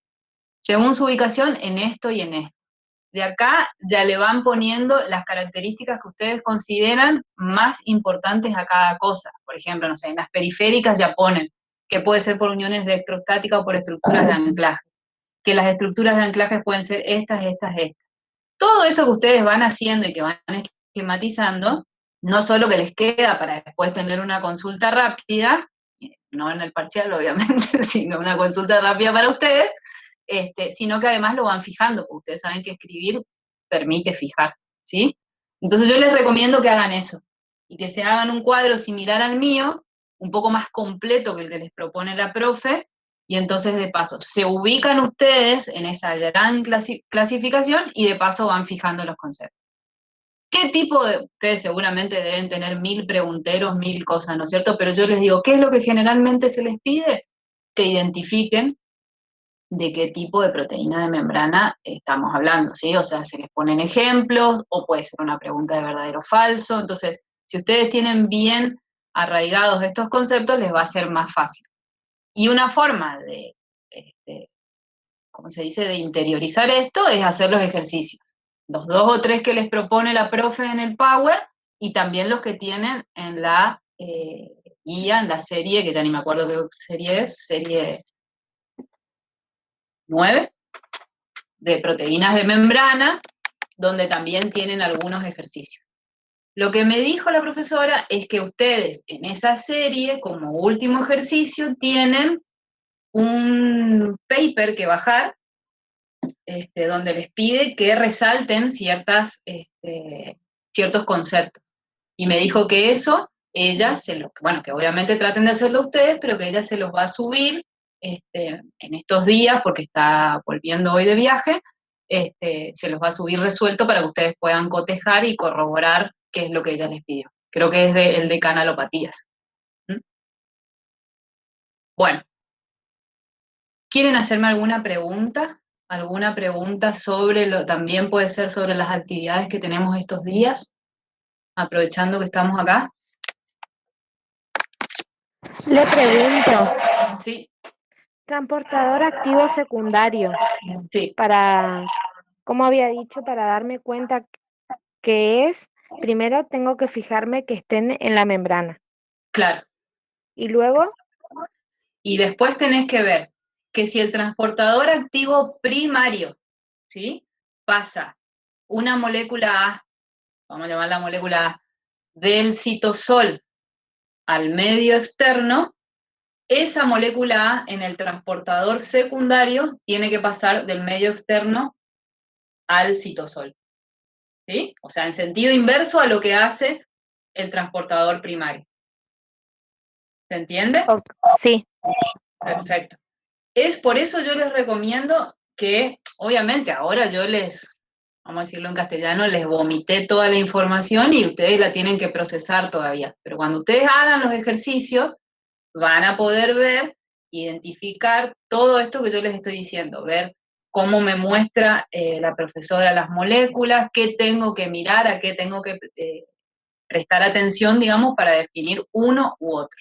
Según su ubicación en esto y en esto. De acá ya le van poniendo las características que ustedes consideran más importantes a cada cosa. Por ejemplo, no sé, en las periféricas ya ponen que puede ser por uniones electrostáticas o por estructuras de anclaje, que las estructuras de anclaje pueden ser estas, estas, estas. Todo eso que ustedes van haciendo y que van esquematizando, no solo que les queda para después tener una consulta rápida, no en el parcial obviamente, sino una consulta rápida para ustedes, sino que además lo van fijando, porque ustedes saben que escribir permite fijar, ¿sí? Entonces yo les recomiendo que hagan eso, y que se hagan un cuadro similar al mío, un poco más completo que el que les propone la profe, y entonces de paso se ubican ustedes en esa gran clasificación y de paso van fijando los conceptos. ¿Qué tipo de...? Ustedes seguramente deben tener 1000 pregunteros, 1000 cosas, ¿no es cierto? Pero yo les digo, ¿qué es lo que generalmente se les pide? Que identifiquen de qué tipo de proteína de membrana estamos hablando, ¿sí? O sea, se les ponen ejemplos, o puede ser una pregunta de verdadero o falso. Entonces, si ustedes tienen bien arraigados estos conceptos, les va a ser más fácil. Y una forma de, ¿cómo se dice?, de interiorizar esto es hacer los ejercicios. Los 2 o 3 que les propone la profe en el Power, y también los que tienen en la guía, en la serie, que ya ni me acuerdo qué serie es, serie 9, de proteínas de membrana, donde también tienen algunos ejercicios. Lo que me dijo la profesora es que ustedes en esa serie, como último ejercicio, tienen un paper que bajar, donde les pide que resalten ciertos conceptos. Y me dijo que eso ella bueno, que obviamente traten de hacerlo ustedes, pero que ella se los va a subir en estos días, porque está volviendo hoy de viaje, se los va a subir resuelto para que ustedes puedan cotejar y corroborar qué es lo que ella les pidió. Creo que es el de canalopatías. ¿Mm? Bueno, ¿quieren hacerme alguna pregunta? ¿Alguna pregunta también puede ser sobre las actividades que tenemos estos días, aprovechando que estamos acá? Le pregunto, Sí, transportador activo secundario, sí, como había dicho, para darme cuenta que primero tengo que fijarme que estén en la membrana. claro. Y luego, Y después tenés que ver que si el transportador activo primario, ¿sí? Pasa una molécula A, vamos a llamar la molécula A, del citosol al medio externo, esa molécula A en el transportador secundario tiene que pasar del medio externo al citosol, ¿sí? O sea, en sentido inverso a lo que hace el transportador primario. ¿Se entiende? sí, Perfecto. Es por eso yo les recomiendo que, obviamente, ahora vamos a decirlo en castellano, les vomité toda la información y ustedes la tienen que procesar todavía. Pero cuando ustedes hagan los ejercicios, van a poder ver, identificar todo esto que yo les estoy diciendo, ver cómo me muestra la profesora las moléculas, qué tengo que mirar, a qué tengo que prestar atención, digamos, para definir uno u otro.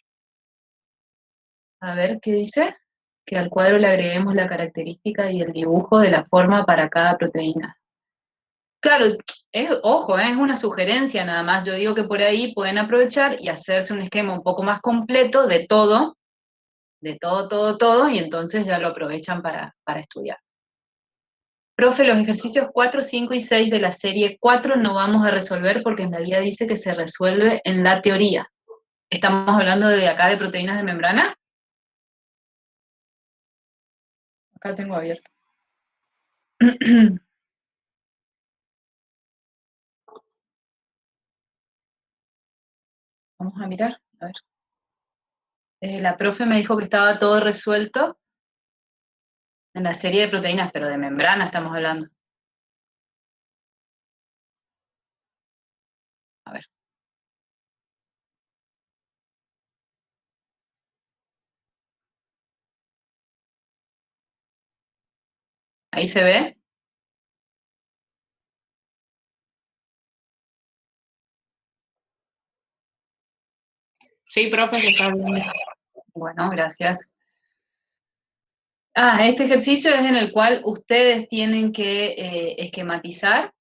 A ver, ¿qué dice? Que al cuadro le agreguemos la característica y el dibujo de la forma para cada proteína. Claro, ojo, es una sugerencia nada más. Yo digo que por ahí pueden aprovechar y hacerse un esquema un poco más completo de todo, todo, y entonces ya lo aprovechan para estudiar. Profe, los ejercicios 4, 5 y 6 de la serie 4 no vamos a resolver porque en la guía dice que se resuelve en la teoría. ¿Estamos hablando de acá de proteínas de membrana? Acá tengo abierto. Vamos a mirar, a ver. La profe me dijo que estaba todo resuelto en la serie de proteínas, pero de membrana estamos hablando. A ver. ¿Ahí se ve? Sí, profe, se está viendo. Bueno, gracias. Este ejercicio es en el cual ustedes tienen que esquematizar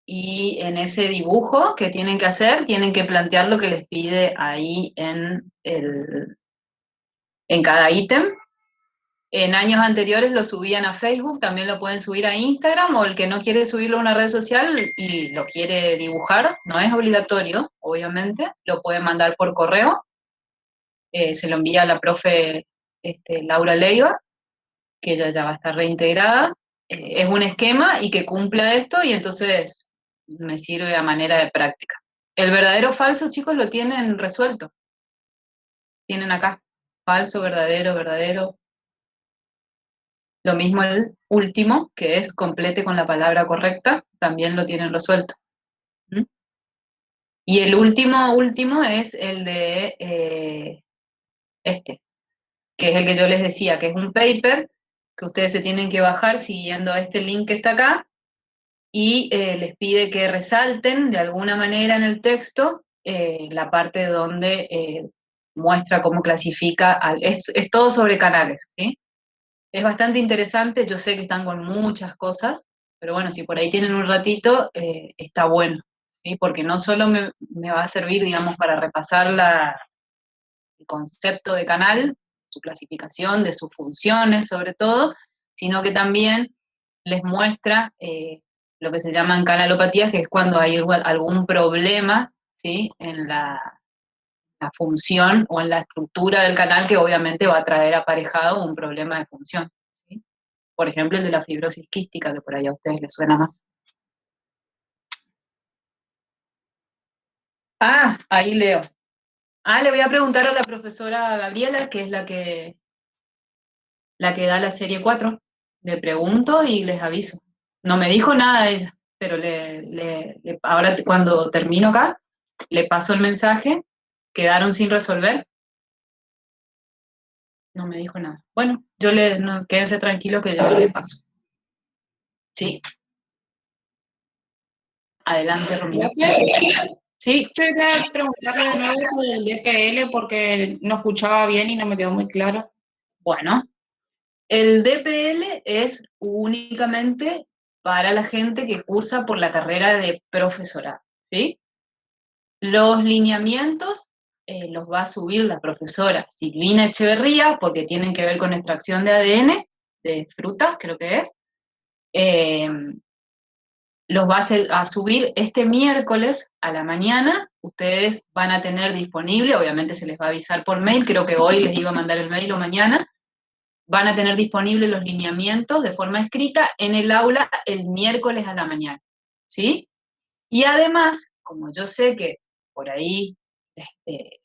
y en ese dibujo que tienen que hacer, tienen que plantear lo que les pide ahí en cada ítem. En años anteriores lo subían a Facebook, también lo pueden subir a Instagram, o el que no quiere subirlo a una red social y lo quiere dibujar, no es obligatorio, obviamente, lo puede mandar por correo, se lo envía a la profe Laura Leiva, que ella ya va a estar reintegrada. Es un esquema y que cumpla esto y entonces me sirve a manera de práctica. El verdadero o falso, chicos, lo tienen resuelto. Tienen acá, falso, verdadero, verdadero. Lo mismo el último, que es complete con la palabra correcta, también lo tienen resuelto. ¿Mm? Y el último es el de que es el que yo les decía, que es un paper que ustedes se tienen que bajar siguiendo este link que está acá, y les pide que resalten de alguna manera en el texto la parte donde muestra cómo clasifica, es todo sobre canales, ¿sí? Es bastante interesante, yo sé que están con muchas cosas, pero bueno, si por ahí tienen un ratito, está bueno, ¿sí? Porque no solo me va a servir, digamos, para repasar el concepto de canal, su clasificación, de sus funciones sobre todo, sino que también les muestra lo que se llaman canalopatías, que es cuando hay algún problema, ¿sí? En la función o en la estructura del canal, que obviamente va a traer aparejado un problema de función, ¿sí? Por ejemplo, el de la fibrosis quística, que por ahí a ustedes les suena más. Ahí leo. Le voy a preguntar a la profesora Gabriela, que es la que da la serie 4. Le pregunto y les aviso. No me dijo nada ella, pero ahora cuando termino acá, le paso el mensaje, quedaron sin resolver. No me dijo nada. Bueno, quédense tranquilo que yo le paso. Sí. Adelante, Romina. Profe, Sí, yo quería preguntarle de nuevo sobre el DPL porque no escuchaba bien y no me quedó muy claro. bueno. El DPL es únicamente para la gente que cursa por la carrera de profesorado, ¿sí? Los lineamientos los va a subir la profesora Silvina Echeverría, porque tienen que ver con extracción de ADN, de frutas, creo que es. Los va a subir este miércoles a la mañana. Ustedes van a tener disponible, obviamente se les va a avisar por mail, creo que hoy les iba a mandar el mail o mañana. Van a tener disponibles los lineamientos de forma escrita en el aula el miércoles a la mañana, ¿sí? Y además, como yo sé que por ahí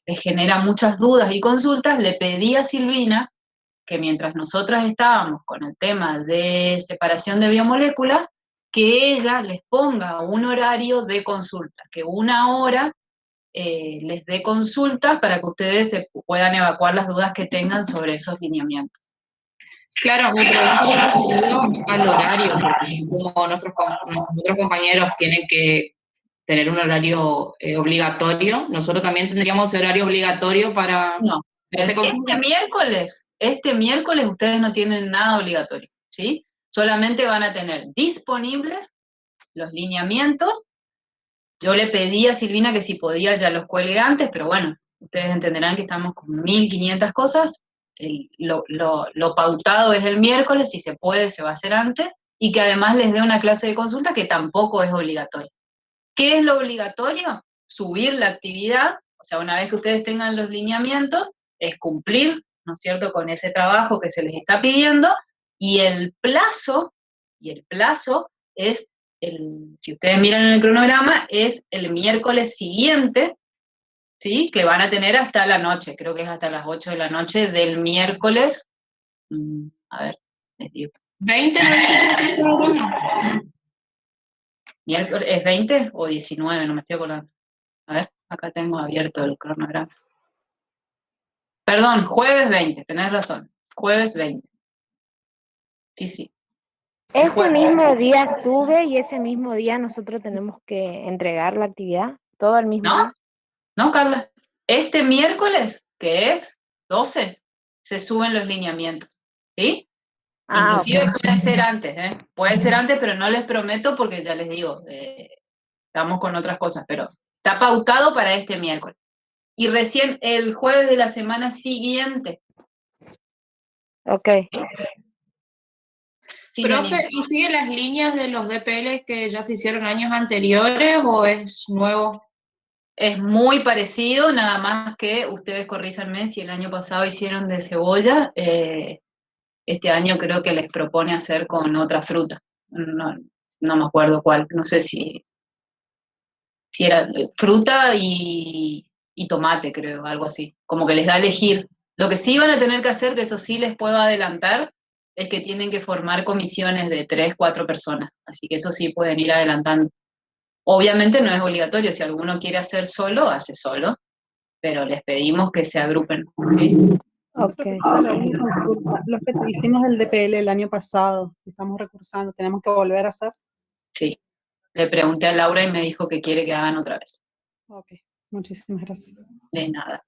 les genera muchas dudas y consultas, le pedí a Silvina que mientras nosotras estábamos con el tema de separación de biomoléculas, que ella les ponga un horario de consulta, que una hora les dé consultas para que ustedes se puedan evacuar las dudas que tengan sobre esos lineamientos. Claro, mi pregunta era referido al horario, porque como nuestros otros compañeros tienen que tener un horario obligatorio, nosotros también tendríamos horario obligatorio para No, ese consulta. este miércoles ustedes no tienen nada obligatorio, ¿sí? Solamente van a tener disponibles los lineamientos. Yo le pedí a Silvina que si podía ya los cuelgue antes, pero bueno, ustedes entenderán que estamos con 1500 cosas. Lo pautado es el miércoles, si se puede se va a hacer antes, y que además les dé una clase de consulta que tampoco es obligatoria. ¿Qué es lo obligatorio? Subir la actividad, o sea, una vez que ustedes tengan los lineamientos, es cumplir, ¿no es cierto?, con ese trabajo que se les está pidiendo, y el plazo es, si ustedes miran en el cronograma, es el miércoles siguiente, ¿sí?, que van a tener hasta la noche, creo que es hasta las 8 de la noche del miércoles, a ver, les digo. 20 no dice que ¿Miércoles es 20 o 19? No me estoy acordando. A ver, acá tengo abierto el cronograma. Perdón, jueves 20, tenés razón. Jueves 20. Sí, sí. Ese jueves. mismo día sube y ese mismo día nosotros tenemos que entregar la actividad, todo el mismo ¿No? día. No, Carla. Este miércoles, que es 12, se suben los lineamientos. ¿Sí? Inclusive Ok. puede ser antes, ¿eh? Puede ser antes, pero no les prometo porque ya les digo, estamos con otras cosas, pero está pautado para este miércoles. Y recién el jueves de la semana siguiente. Ok. Sí, Profe, Janine. ¿y sigue las líneas de los DPL que ya se hicieron años anteriores o es nuevo? Es muy parecido, nada más que ustedes corríjanme si el año pasado hicieron de cebolla, este año creo que les propone hacer con otra fruta. No, no me acuerdo cuál, no sé si era fruta y tomate, creo, algo así. Como que les da a elegir. Lo que sí van a tener que hacer, que eso sí les puedo adelantar, es que tienen que formar comisiones de 3, 4 personas. Así que eso sí pueden ir adelantando. Obviamente no es obligatorio, si alguno quiere hacer solo, hace solo, pero les pedimos que se agrupen, ¿sí? Ok. Profesora, le hago una consulta. Los que hicimos el DPL el año pasado, estamos recursando, ¿tenemos que volver a hacer? Sí. Le pregunté a Laura y me dijo que quiere que hagan otra vez. Ok, muchísimas gracias. De nada.